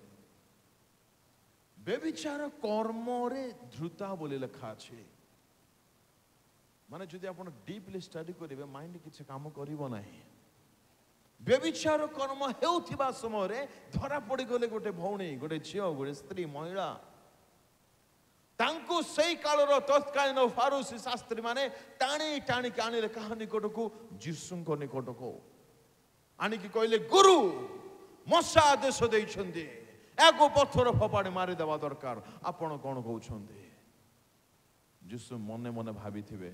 ବ୍ୟଭିଚାର କର୍ମରେ ଧୃତା ବୋଲି ଲେଖା ଅଛି। ମାନେ ଯଦି ଆପଣ ଡିପଲି ଷ୍ଟଡି କରିବେ ମାଇଣ୍ଡ କିଛି କାମ କରିବ ନାହିଁ। ବ୍ୟଭିଚାର କର୍ମ ହେଉଥିବା ସମୟରେ ଧରା ପଡ଼ିଗଲେ ଗୋଟେ ଭଉଣୀ, ଗୋଟେ ଝିଅ, ଗୋଟେ ସ୍ତ୍ରୀ, ମହିଳା, ତାଙ୍କୁ ସେଇ କାଳର ତତ୍କାଳୀନ ଫାରୁସି ଶାସ୍ତ୍ରୀ ମାନେ ଟାଣିକି ଆଣିଲେ କାହା ନିକଟକୁ? ଯୀଶୁଙ୍କ ନିକଟକୁ ଆଣିକି କହିଲେ, ଗୁରୁ ମଶା ଆଦେଶ ଦେଇଛନ୍ତି, ଏହାକୁ ପଥର ଫୋପାଡ଼ି ମାରିଦେବା ଦରକାର, ଆପଣ କ'ଣ କହୁଛନ୍ତି? ଯୀଶୁ ମନେ ମନେ ଭାବିଥିବେ,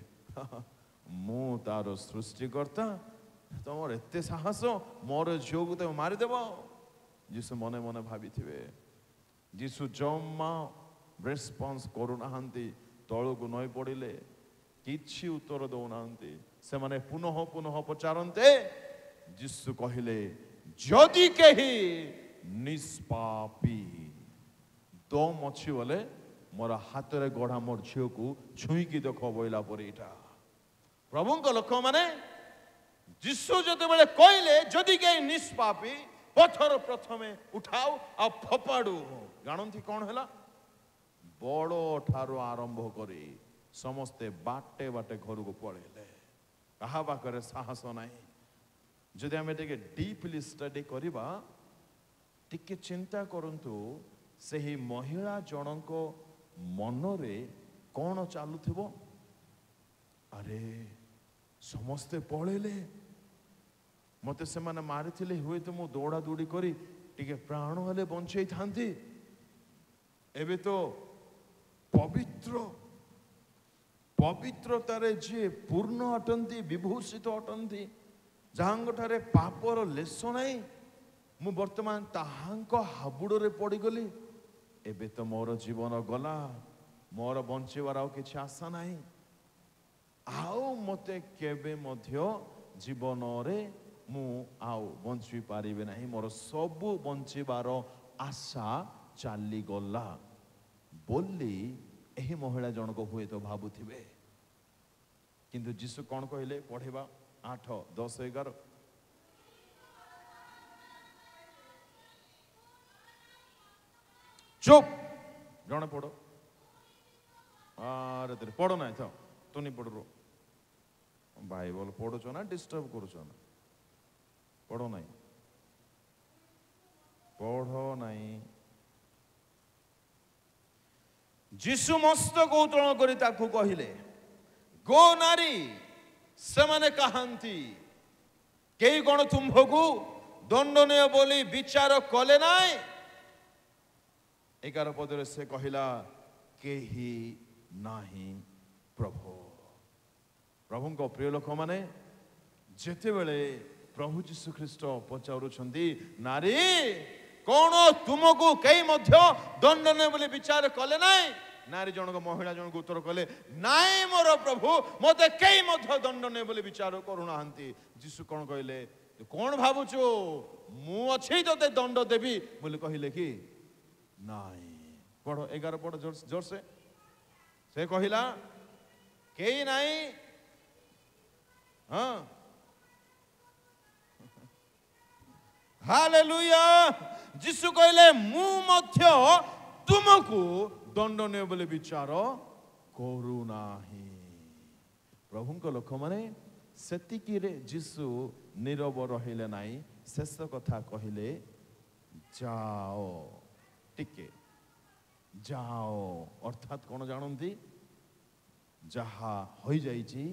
ମୁଁ ତାର ସୃଷ୍ଟିକର୍ତ୍ତା, ତମର ଏତେ ସାହସ ମୋର ଝିଅକୁ ତମେ ମାରିଦେବ? ଯୀଶୁ ମନେ ମନେ ଭାବିଥିବେ। ଯୀଶୁ ଜମା ରେସ୍ପନ୍ସ କରୁନାହାନ୍ତି, ତଳକୁ ନଈ ପଡ଼ିଲେ, କିଛି ଉତ୍ତର ଦେଉନାହାନ୍ତି। ସେମାନେ ପୁନଃ ପଚାରନ୍ତେ, ଯୀଶୁ କହିଲେ, ଯଦି କେହି ନିଷ୍ପାପୀ ଦମ ଅଛି ବୋଲେ ମୋର ହାତରେ ଗଢ଼ା ମୋର ଝିଅକୁ ଛୁଇଁକି ଦେଖ ବୋଇଲା ପରେ। ଏଇଟା ପ୍ରଭୁଙ୍କ ଲୋକମାନେ ଯୀଶୁ ଯେତେବେଳେ କହିଲେ ଯଦି କେହି ନିଷ୍ପାପୀ ପଥର ପ୍ରଥମେ ଉଠାଉ ଆଉ ଫୋପାଡୁ, ଜାଣନ୍ତି କ'ଣ ହେଲା? ବଡ଼ ଠାରୁ ଆରମ୍ଭ କରି ସମସ୍ତେ ବାଟେ ବାଟେ ଘରକୁ ପଳେଇଲେ। କାହା ପାଖରେ ସାହସ ନାହିଁ। ଯଦି ଆମେ ଟିକେ ଡିପଲି ଷ୍ଟଡି କରିବା, ଟିକେ ଚିନ୍ତା କରନ୍ତୁ ସେହି ମହିଳା ଜଣଙ୍କ ମନରେ କ'ଣ ଚାଲୁଥିବ? ଆରେ ସମସ୍ତେ ପଳେଇଲେ, ମତେ ସେମାନେ ମାରିଥିଲେ, ହୁଏତ ମୁଁ ଦୌଡ଼ା ଦୌଡ଼ି କରି ଟିକେ ପ୍ରାଣ ହେଲେ ବଞ୍ଚେଇଥାନ୍ତି। ଏବେ ତ ପବିତ୍ରତାରେ ଯିଏ ପୂର୍ଣ୍ଣ ଅଟନ୍ତି, ବିଭୂଷିତ ଅଟନ୍ତି, ଯାହାଙ୍କଠାରେ ପାପର ଲେଶ ନାହିଁ, ମୁଁ ବର୍ତ୍ତମାନ ତାହାଙ୍କ ହାବୁଡ଼ରେ ପଡ଼ିଗଲି। ଏବେ ତ ମୋର ଜୀବନ ଗଲା, ମୋର ବଞ୍ଚିବାର ଆଉ କିଛି ଆଶା ନାହିଁ, ଆଉ ମତେ କେବେ ମଧ୍ୟ ଜୀବନରେ ମୁଁ ଆଉ ବଞ୍ଚି ପାରିବି ନାହିଁ, ମୋର ସବୁ ବଞ୍ଚିବାର ଆଶା ଚାଲିଗଲା ବୋଲି ଏହି ମହିଳା ଜଣକ ହୁଏତ ଭାବୁଥିବେ। କିନ୍ତୁ ଯୀଶୁ କ'ଣ କହିଲେ? ପଢ଼ିବା 8, 10, 11। ଚୁପ, ଜଣେ ପଢ଼। ଆରେ ପଢ଼ ନାହିଁ ତ, ତୁନି ପଢ଼। ବାଇବଲ ପଢ଼ୁଛ ନା ଡିଷ୍ଟର୍ବ କରୁଛ ନା? ପଢ଼ ନାହିଁ, ପଢ଼ ନାହିଁ। ଯୀଶୁ ମସ୍ତକ ଉତ୍ତୋଳନ କରି ତାକୁ କହିଲେ, ଗୋ ନାରୀ, ସେମାନେ କାହାନ୍ତି? କେହି କ'ଣ ତୁମ୍ଭକୁ ଦଣ୍ଡନୀୟ ବୋଲି ବିଚାର କଲେ ନାହିଁ? 11 ପଦରେ ସେ କହିଲା, କେହି ନାହିଁ ପ୍ରଭୁ। ପ୍ରଭୁଙ୍କ ପ୍ରିୟ ଲୋକମାନେ, ଯେତେବେଳେ ପ୍ରଭୁ ଯୀଶୁ ଖ୍ରୀଷ୍ଟ ପଚାରୁଛନ୍ତି, ନାରୀ କ'ଣ ତୁମକୁ କେହି ମଧ୍ୟ ଦଣ୍ଡନୀୟ ବୋଲି ବିଚାର କଲେ ନାହିଁ? ନାରୀ ଜଣକ, ମହିଳା ଜଣକ ଉତ୍ତର କଲେ, ନାଇଁ ମୋର ପ୍ରଭୁ, ମତେ କେହି ମଧ୍ୟ ଦଣ୍ଡନୀୟ ବୋଲି ବିଚାର କରୁନାହାନ୍ତି। ଯୀଶୁ କ'ଣ କହିଲେ? ତୁ କ'ଣ ଭାବୁଛୁ ମୁଁ ଅଛି ତତେ ଦଣ୍ଡ ଦେବି ବୋଲି କହିଲେ କି? ନାଇଁ। ପଢ଼ 11 ପଢ଼ ଜୋରସେ। ସେ କହିଲା, କେହି ନାହିଁ। ହଁ, ହାଲେଲୁୟା। ଯୀଶୁ କହିଲେ, ମୁଁ ମଧ୍ୟ ତୁମକୁ ଦଣ୍ଡନୀୟ ବୋଲି ବିଚାର କରୁନାହିଁ। ପ୍ରଭୁଙ୍କ ଲୋକମାନେ, ସେତିକିରେ ଯୀଶୁ ନୀରବ ରହିଲେ ନାହିଁ, ଶେଷ କଥା କହିଲେ, ଯାଅ, ଟିକେ ଯାଅ। ଅର୍ଥାତ୍ କ'ଣ ଜାଣନ୍ତି? ଯାହା ହୋଇଯାଇଛି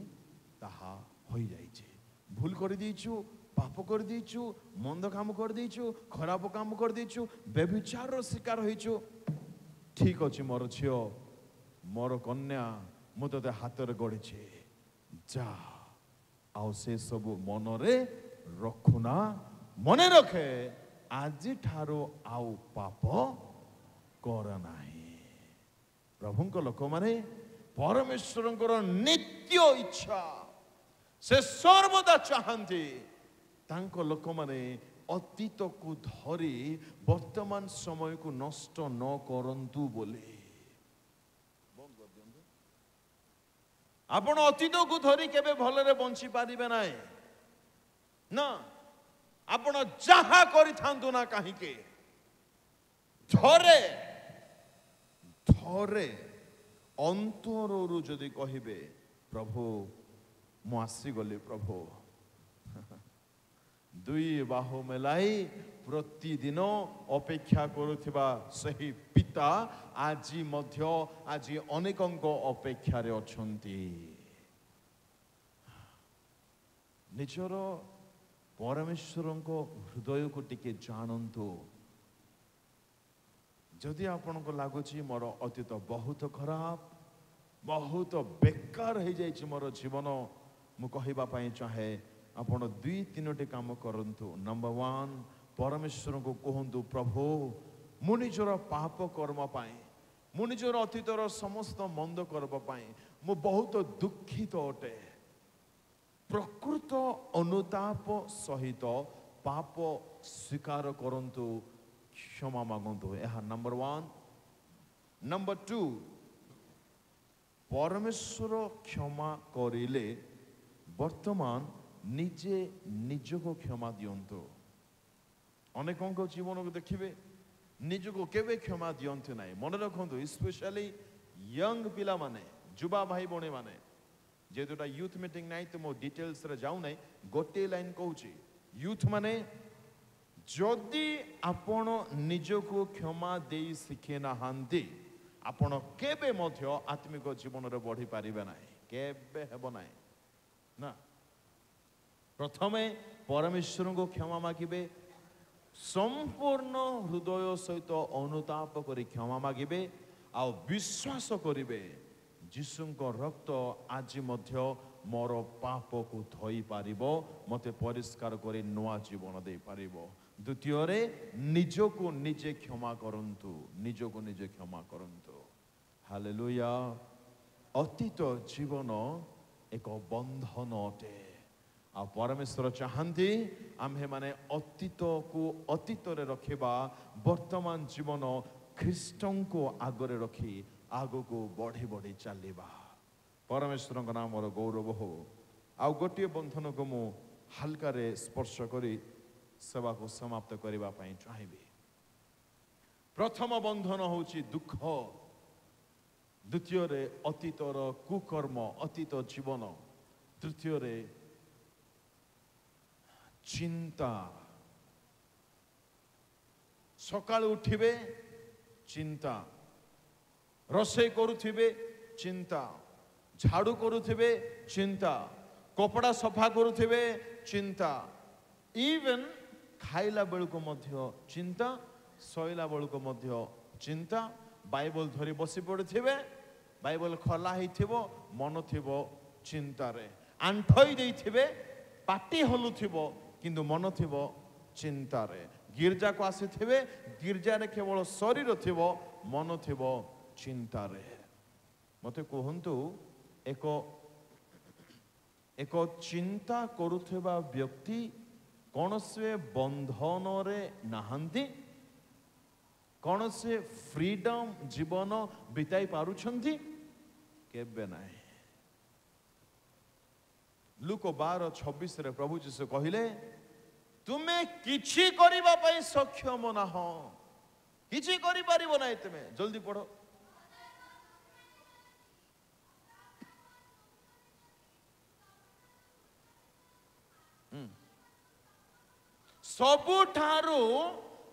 ତାହା ହୋଇଯାଇଛି। ଭୁଲ କରିଦେଇଛୁ, ପାପ କରିଦେଇଛୁ, ମନ୍ଦ କାମ କରିଦେଇଛୁ, ଖରାପ କାମ କରିଦେଇଛୁ, ବ୍ୟଭିଚାରର ଶିକାର ହେଇଛୁ। ଠିକ ଅଛି ମୋର ଝିଅ, ମୋର କନ୍ୟା ମୁଁ ତତେ ହାତରେ ଗଢ଼ିଛି, ଯା ଆଉ ସେ ସବୁ ମନରେ ରଖୁନା, ମନେ ରଖେ ଆଜିଠାରୁ ଆଉ ପାପ କର ନାହିଁ। ପ୍ରଭୁଙ୍କ ଲୋକମାନେ ପରମେଶ୍ୱରଙ୍କର ନିତ୍ୟ ଇଚ୍ଛା, ସେ ସର୍ବଦା ଚାହାନ୍ତି ତାଙ୍କ ଲୋକମାନେ ଅତୀତକୁ ଧରି ବର୍ତ୍ତମାନ ସମୟକୁ ନଷ୍ଟ ନ କରନ୍ତୁ ବୋଲି। ଆପଣ ଅତୀତକୁ ଧରି କେବେ ଭଲରେ ବଞ୍ଚି ପାରିବେ ନାହିଁ ନା। ଆପଣ ଯାହା କରିଥାନ୍ତୁ ନା କାହିଁକି, ଥରେ ଅନ୍ତରରୁ ଯଦି କହିବେ ପ୍ରଭୁ ମୁଁ ଆସିଗଲି, ପ୍ରଭୁ ଦୁଇ ବାହୁ ମେଲାଇ ପ୍ରତିଦିନ ଅପେକ୍ଷା କରୁଥିବା ସେହି ପିତା ଆଜି ଅନେକଙ୍କ ଅପେକ୍ଷାରେ ଅଛନ୍ତି। ନିଜର ପରମେଶ୍ୱରଙ୍କ ହୃଦୟକୁ ଟିକେ ଜାଣନ୍ତୁ। ଯଦି ଆପଣଙ୍କୁ ଲାଗୁଛି ମୋର ଅତୀତ ବହୁତ ଖରାପ, ବହୁତ ବେକାର ହେଇଯାଇଛି ମୋର ଜୀବନ, ମୁଁ କହିବା ପାଇଁ ଚାହେଁ ଆପଣ 2-3ଟି କାମ କରନ୍ତୁ। ନମ୍ବର 1, ପରମେଶ୍ୱରଙ୍କୁ କୁହନ୍ତୁ ପ୍ରଭୁ ମୁଁ ନିଜର ପାପ କର୍ମ ପାଇଁ, ମୁଁ ନିଜର ଅତୀତର ସମସ୍ତ ମନ୍ଦ କର୍ମ ପାଇଁ ମୁଁ ବହୁତ ଦୁଃଖିତ ଅଟେ। ପ୍ରକୃତ ଅନୁତାପ ସହିତ ପାପ ସ୍ୱୀକାର କରନ୍ତୁ, କ୍ଷମା ମାଗନ୍ତୁ। ଏହା ନମ୍ବର 1। ନମ୍ବର 2, ପରମେଶ୍ୱର କ୍ଷମା କରିଲେ ବର୍ତ୍ତମାନ ନିଜେ ନିଜକୁ କ୍ଷମା ଦିଅନ୍ତୁ। ଅନେକଙ୍କ ଜୀବନକୁ ଦେଖିବେ ନିଜକୁ କେବେ କ୍ଷମା ଦିଅନ୍ତି ନାହିଁ। ମନେ ରଖନ୍ତୁ, ସ୍ପେଶାଲି ୟଙ୍ଗ ପିଲାମାନେ, ଯୁବା ଭାଇ ଭଉଣୀ ମାନେ, ଯେହେତୁଟା ୟୁଥ୍ ମିଟିଂ ନାହିଁ ତ ମୁଁ ଡିଟେଲ୍ସରେ ଯାଉନାହିଁ, ଗୋଟିଏ ଲାଇନ୍ କହୁଛି, ୟୁଥ୍ ମାନେ ଯଦି ଆପଣ ନିଜକୁ କ୍ଷମା ଦେଇ ଶିଖି ନାହାନ୍ତି ଆପଣ କେବେ ମଧ୍ୟ ଆତ୍ମିକ ଜୀବନରେ ବଢି ପାରିବେ ନାହିଁ, କେବେ ହେବ ନାହିଁ ନା। ପ୍ରଥମେ ପରମେଶ୍ୱରଙ୍କୁ କ୍ଷମା ମାଗିବେ, ସମ୍ପୂର୍ଣ୍ଣ ହୃଦୟ ସହିତ ଅନୁତାପ କରି କ୍ଷମା ମାଗିବେ, ଆଉ ବିଶ୍ୱାସ କରିବେ ଯୀଶୁଙ୍କ ରକ୍ତ ଆଜି ମଧ୍ୟ ମୋର ପାପକୁ ଧୋଇ ପାରିବ, ମୋତେ ପରିଷ୍କାର କରି ନୂଆ ଜୀବନ ଦେଇପାରିବ। ଦ୍ୱିତୀୟରେ ନିଜକୁ ନିଜେ କ୍ଷମା କରନ୍ତୁ, ନିଜକୁ ନିଜେ କ୍ଷମା କରନ୍ତୁ। ହାଲେଲୁୟା। ଅତୀତ ଜୀବନ ଏକ ବନ୍ଧନ ଅଟେ, ଆଉ ପରମେଶ୍ୱର ଚାହାନ୍ତି ଆମ୍ଭେମାନେ ଅତୀତକୁ ଅତୀତରେ ରଖିବା, ବର୍ତ୍ତମାନ ଜୀବନ ଖ୍ରୀଷ୍ଟଙ୍କୁ ଆଗରେ ରଖି ଆଗକୁ ବଢି ବଢି ଚାଲିବା। ପରମେଶ୍ୱରଙ୍କ ନାମର ଗୌରବ ହଉ। ଆଉ ଗୋଟିଏ ବନ୍ଧନକୁ ମୁଁ ହାଲକାରେ ସ୍ପର୍ଶ କରି ସେବାକୁ ସମାପ୍ତ କରିବା ପାଇଁ ଚାହିଁବି। ପ୍ରଥମ ବନ୍ଧନ ହେଉଛି ଦୁଃଖ, ଦ୍ୱିତୀୟରେ ଅତୀତର କୁକର୍ମ, ଅତୀତ ଜୀବନ, ତୃତୀୟରେ ଚିନ୍ତା। ସକାଳୁ ଉଠିବେ ଚିନ୍ତା, ରୋଷେଇ କରୁଥିବେ ଚିନ୍ତା, ଝାଡୁ କରୁଥିବେ ଚିନ୍ତା, କପଡ଼ା ସଫା କରୁଥିବେ ଚିନ୍ତା, ଇଭେନ୍ ଖାଇଲା ବେଳକୁ ମଧ୍ୟ ଚିନ୍ତା, ଶୋଇଲା ବେଳକୁ ମଧ୍ୟ ଚିନ୍ତା। ବାଇବଲ ଧରି ବସି ପଡ଼ିଥିବେ, ବାଇବଲ ଖୋଲା ହେଇଥିବ, ମନ ଥିବ ଚିନ୍ତାରେ, ଆଣ୍ଠଇ ଦେଇଥିବେ, ପାଟି ହଲୁଥିବ କିନ୍ତୁ ମନ ଥିବ ଚିନ୍ତାରେ। ଗିର୍ଜାକୁ ଆସିଥିବେ, ଗିର୍ଜାରେ କେବଳ ଶରୀର ଥିବ, ମନ ଥିବ ଚିନ୍ତାରେ। ମୋତେ କୁହନ୍ତୁ, ଏକ ଚିନ୍ତା କରୁଥିବା ବ୍ୟକ୍ତି କୌଣସି ବନ୍ଧନରେ ନାହାନ୍ତି, କୌଣସି ଫ୍ରିଡମ୍ ଜୀବନ ବିତାଇ ପାରୁଛନ୍ତି? କେବେ ନାହିଁ। ଲୁକ 12:26 ପ୍ରଭୁ ଯୀଶୁ କହିଲେ, ତୁମେ କିଛି କରିବା ପାଇଁ ସକ୍ଷମ ନାହଁ, କିଛି କରିପାରିବ ନାହିଁ ତୁମେ। ଜଲ୍ଦି ପଢ। ସବୁଠାରୁ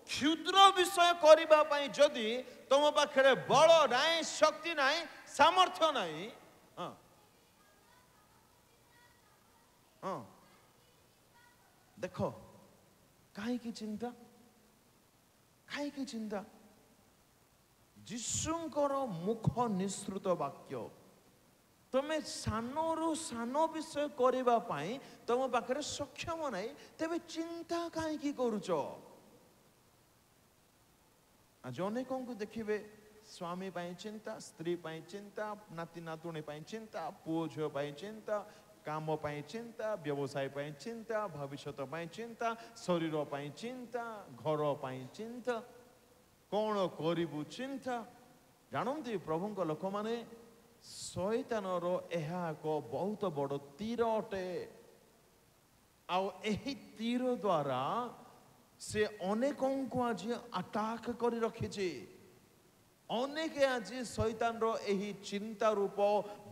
କ୍ଷୁଦ୍ର ବିଷୟ କରିବା ପାଇଁ ଯଦି ତୁମ ପାଖରେ ବଳ ନାହିଁ, ଶକ୍ତି ନାହିଁ, ସାମର୍ଥ୍ୟ ନାହିଁ, ଦେଖ କାହିଁକି ଚିନ୍ତା, କାହିଁକି ଚିନ୍ତା? ଯୀଶୁଙ୍କର ମୁଖ ନିଃସୃତ ବାକ୍ୟ ତମେ ସାନରୁ ସାନ ବିଷୟ କରିବା ପାଇଁ ତମ ପାଖରେ ସକ୍ଷମ ନାହିଁ, ତେବେ ଚିନ୍ତା କାହିଁକି କରୁଛ? ଆଜି ଅନେକଙ୍କୁ ଦେଖିବେ ସ୍ୱାମୀ ପାଇଁ ଚିନ୍ତା, ସ୍ତ୍ରୀ ପାଇଁ ଚିନ୍ତା, ନାତି ନାତୁଣୀ ପାଇଁ ଚିନ୍ତା, ପୁଅ ଝିଅ ପାଇଁ ଚିନ୍ତା, କାମ ପାଇଁ ଚିନ୍ତା, ବ୍ୟବସାୟ ପାଇଁ ଚିନ୍ତା, ଭବିଷ୍ୟତ ପାଇଁ ଚିନ୍ତା, ଶରୀର ପାଇଁ ଚିନ୍ତା, ଘର ପାଇଁ ଚିନ୍ତା, କ'ଣ କରିବୁ ଚିନ୍ତା। ଜାଣନ୍ତି ପ୍ରଭୁଙ୍କ ଲୋକମାନେ, ଶୈତାନର ଏହା ଏକ ବହୁତ ବଡ଼ ତୀର ଅଟେ। ଆଉ ଏହି ତୀର ଦ୍ୱାରା ସେ ଅନେକଙ୍କୁ ଆଜି ଆଟାକ୍ କରି ରଖିଛି। ଅନେକ ଆଜି ଶୈତାନର ଏହି ଚିନ୍ତା ରୂପ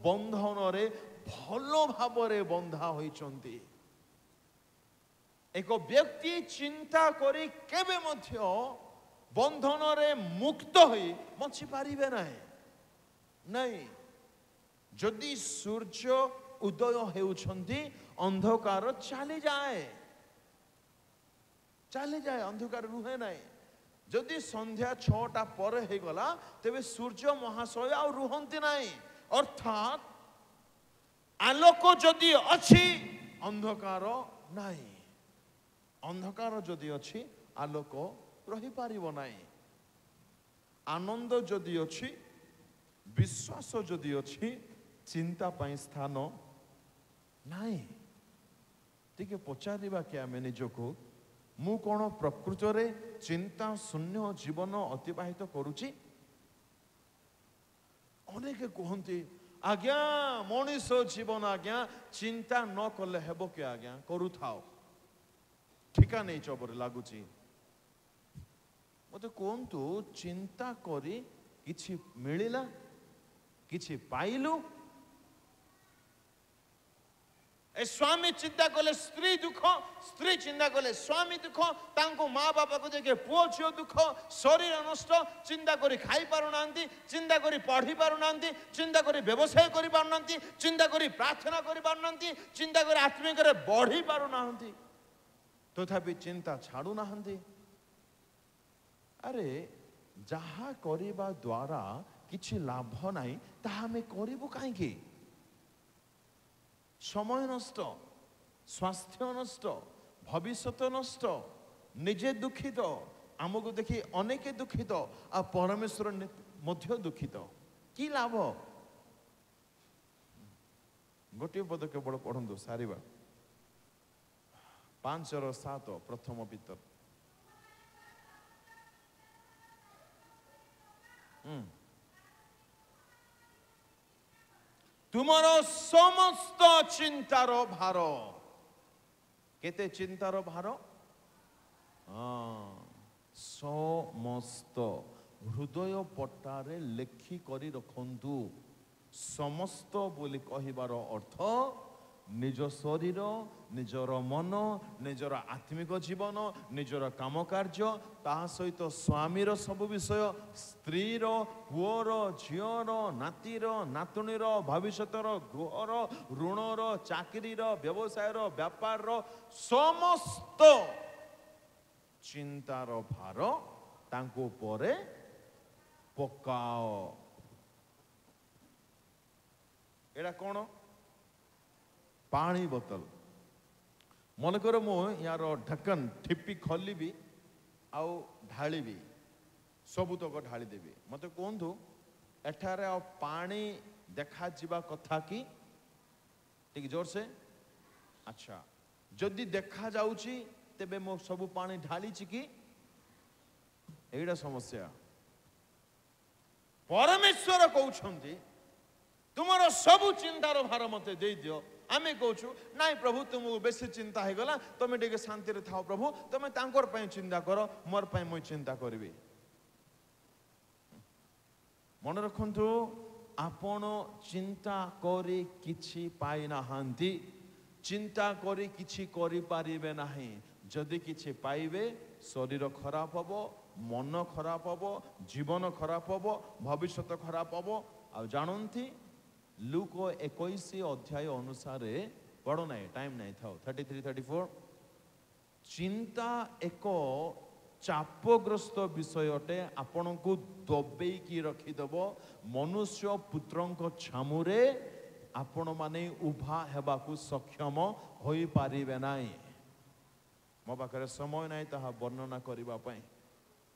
ବନ୍ଧନରେ ଭଲ ଭାବରେ ବନ୍ଧା ହୋଇଛନ୍ତି। ଏକ ବ୍ୟକ୍ତି ଚିନ୍ତା କରି କେବେ ମଧ୍ୟ ବନ୍ଧନରେ ମୁକ୍ତ ହୋଇ ବଞ୍ଚି ପାରିବେ ନାହିଁ। ଯଦି ସୂର୍ଯ୍ୟ ଉଦୟ ହେଉଛନ୍ତି ଅନ୍ଧକାର ଚାଲିଯାଏ, ଅନ୍ଧକାର ରୁହେ ନାହିଁ। ଯଦି ସନ୍ଧ୍ୟା 6ଟା ପରେ ହେଇଗଲା ତେବେ ସୂର୍ଯ୍ୟ ମହାଶୟ ଆଉ ରୁହନ୍ତି ନାହିଁ। ଅର୍ଥାତ୍ ଆଲୋକ ଯଦି ଅଛି ଅନ୍ଧକାର ନାହିଁ, ଅନ୍ଧକାର ଯଦି ଅଛି ଆଲୋକ ରହିପାରିବ ନାହିଁ। ଆନନ୍ଦ ଯଦି ଅଛି, ବିଶ୍ୱାସ ଯଦି ଅଛି, ଚିନ୍ତା ପାଇଁ ସ୍ଥାନ ନାହିଁ। ଟିକେ ପଚାରିବା କି ଆମେ ନିଜକୁ, ମୁଁ କ'ଣ ପ୍ରକୃତରେ ଚିନ୍ତା ଶୂନ୍ୟ ଜୀବନ ଅତିବାହିତ କରୁଛି? ଅନେକ କୁହନ୍ତି, ଆଜ୍ଞା ମଣିଷ ଜୀବନ ଆଜ୍ଞା ଚିନ୍ତା ନ କଲେ ହେବ କି ଆଜ୍ଞା? କରୁଥାଉ, ଠିକା ନେଇଛ ପରି ଲାଗୁଛି। ମୋତେ କୁହନ୍ତୁ, ଚିନ୍ତା କରି କିଛି ମିଳିଲା, କିଛି ପାଇଲୁ? ଏ ସ୍ୱାମୀ ଚିନ୍ତା କଲେ ସ୍ତ୍ରୀ ଦୁଃଖ, ସ୍ତ୍ରୀ ଚିନ୍ତା କଲେ ସ୍ୱାମୀ ଦୁଃଖ, ତାଙ୍କୁ ମା ବାପାକୁ ଦେଖେ ପୁଅ ଝିଅ ଦୁଃଖ, ଶରୀର ନଷ୍ଟ, ଚିନ୍ତା କରି ଖାଇ ପାରୁନାହାନ୍ତି, ଚିନ୍ତା କରି ପଢ଼ି ପାରୁନାହାନ୍ତି, ଚିନ୍ତା କରି ବ୍ୟବସାୟ କରିପାରୁନାହାନ୍ତି, ଚିନ୍ତା କରି ପ୍ରାର୍ଥନା କରିପାରୁନାହାନ୍ତି, ଚିନ୍ତା କରି ଆତ୍ମିକରେ ବଢ଼ି ପାରୁନାହାନ୍ତି, ତଥାପି ଚିନ୍ତା ଛାଡ଼ୁନାହାନ୍ତି। ଆରେ ଯାହା କରିବା ଦ୍ୱାରା କିଛି ଲାଭ ନାହିଁ ତାହା ଆମେ କରିବୁ କାହିଁକି? ସମୟ ନଷ୍ଟ, ସ୍ୱାସ୍ଥ୍ୟ ନଷ୍ଟ, ଭବିଷ୍ୟତ ନଷ୍ଟ, ନିଜେ ଦୁଃଖିତ, ଆମକୁ ଦେଖି ଅନେକ ଦୁଃଖିତ, ଆଉ ପରମେଶ୍ୱର ମଧ୍ୟ ଦୁଃଖିତ। କି ଲାଭ? ଗୋଟିଏ ପଦ କେବଳ ପଢ଼ନ୍ତୁ, ସାରିବା। 5:7 ପ୍ରଥମ ପିତର। ତୁମର ସମସ୍ତ ଚିନ୍ତାର ଭାର। କେତେ ଚିନ୍ତାର ଭାର? ସମସ୍ତ। ହୃଦୟ ପଟ୍ଟାରେ ଲେଖି କରି ରଖନ୍ତୁ। ସମସ୍ତ ବୋଲି କହିବାର ଅର୍ଥ ନିଜ ଶରୀର, ନିଜର ମନ, ନିଜର ଆତ୍ମିକ ଜୀବନ, ନିଜର କାମ କାର୍ଯ୍ୟ, ତାହା ସହିତ ସ୍ୱାମୀର ସବୁ ବିଷୟ, ସ୍ତ୍ରୀର, ପୁଅର, ଝିଅର, ନାତିର, ନାତୁଣୀର, ଭବିଷ୍ୟତର, ଗୃହର, ଋଣର, ଚାକିରିର, ବ୍ୟବସାୟର, ବ୍ୟାପାରର ସମସ୍ତ ଚିନ୍ତାର ଭାର ତାଙ୍କ ଉପରେ ପକାଅ। ଏଇଟା କ'ଣ? ପାଣି ବୋତଲ। ମନେକର ମୁଁ ୟାର ଢକ୍କନ ଠିପି ଖୋଲିବି ଆଉ ଢାଳିବି, ସବୁତକ ଢାଳିଦେବି। ମୋତେ କୁହନ୍ତୁ, ଏଠାରେ ଆଉ ପାଣି ଦେଖାଯିବା କଥା କି? ଟିକେ ଜୋରସେ। ଆଚ୍ଛା, ଯଦି ଦେଖାଯାଉଛି ତେବେ ମୁଁ ସବୁ ପାଣି ଢାଳିଛି କି? ଏଇଟା ସମସ୍ୟା। ପରମେଶ୍ୱର କହୁଛନ୍ତି, ତୁମର ସବୁ ଚିନ୍ତାର ଭାର ମୋତେ ଦେଇଦିଅ। ଆମେ କହୁଛୁ, ନାଇଁ ପ୍ରଭୁ ତୁମକୁ ବେଶୀ ଚିନ୍ତା ହେଇଗଲା, ତମେ ଟିକେ ଶାନ୍ତିରେ ଥାଅ ପ୍ରଭୁ, ତମେ ତାଙ୍କର ପାଇଁ ଚିନ୍ତା କର, ମୋର ପାଇଁ ମୁଁ ଚିନ୍ତା କରିବି। ମନେ ରଖନ୍ତୁ, ଆପଣ ଚିନ୍ତା କରି କିଛି ପାଇନାହାନ୍ତି, ଚିନ୍ତା କରି କିଛି କରିପାରିବେ ନାହିଁ। ଯଦି କିଛି ପାଇବେ, ଶରୀର ଖରାପ ହେବ, ମନ ଖରାପ ହେବ, ଜୀବନ ଖରାପ ହେବ, ଭବିଷ୍ୟତ ଖରାପ ହେବ। ଆଉ ଜାଣନ୍ତି, ଲୁକ 21 ଅଧ୍ୟାୟ ଅନୁସାରେ, ପଢ଼ ନାହିଁ, ଟାଇମ୍ ନାହିଁ, ଥାଉ, 33-34। ଚିନ୍ତା ଏକ ଚାପଗ୍ରସ୍ତ ବିଷୟଟେ ଆପଣଙ୍କୁ ଦବେଇକି ରଖିଦେବ। ମନୁଷ୍ୟ ପୁତ୍ରଙ୍କ ଛାମୁରେ ଆପଣମାନେ ଉଭା ହେବାକୁ ସକ୍ଷମ ହୋଇପାରିବେ ନାହିଁ। ମୋ ପାଖରେ ସମୟ ନାହିଁ ତାହା ବର୍ଣ୍ଣନା କରିବା ପାଇଁ।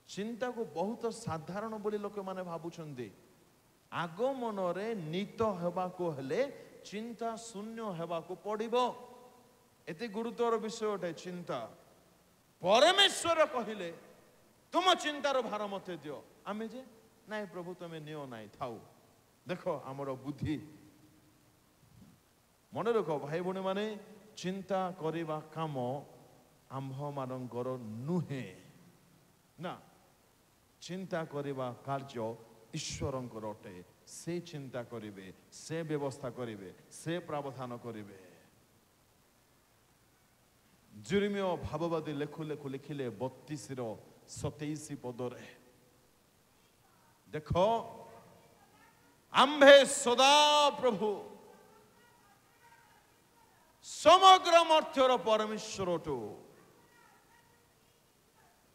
ଚିନ୍ତାକୁ ବହୁତ ସାଧାରଣ ବୋଲି ଲୋକମାନେ ଭାବୁଛନ୍ତି। ଆଗମନରେ ନିତ ହେବାକୁ ହେଲେ ଚିନ୍ତା ଶୂନ୍ୟ ହେବାକୁ ପଡ଼ିବ। ଏତେ ଗୁରୁତର ବିଷୟଟେ ଚିନ୍ତା। ପରମେଶ୍ୱର କହିଲେ ତୁମ ଚିନ୍ତାର ଭାର ମତେ ଦିଅ। ଆମେ ଯେ ନାଇଁ ପ୍ରଭୁ ତମେ ନିଅ ନାହିଁ, ଥାଉ, ଦେଖ ଆମର ବୁଦ୍ଧି। ମନେ ରଖ ଭାଇ ଭଉଣୀ ମାନେ, ଚିନ୍ତା କରିବା କାମ ଆମ୍ଭମାନଙ୍କର ନୁହେଁ ନା, ଚିନ୍ତା କରିବା କାର୍ଯ୍ୟ ଈଶ୍ୱରଙ୍କର ଅଟେ। ସେ ଚିନ୍ତା କରିବେ, ସେ ବ୍ୟବସ୍ଥା କରିବେ, ସେ ପ୍ରାବଧାନ କରିବେ। ଜେରେମିୟା ଭାବବାଦୀ ଲେଖୁ ଲେଖୁ ଲେଖିଲେ 32:27 ପଦରେ, ଦେଖ ଆମ୍ଭେ ସଦା ପ୍ରଭୁ ସମଗ୍ର ମର୍ତ୍ତ୍ୟର ପରମେଶ୍ୱରଠୁ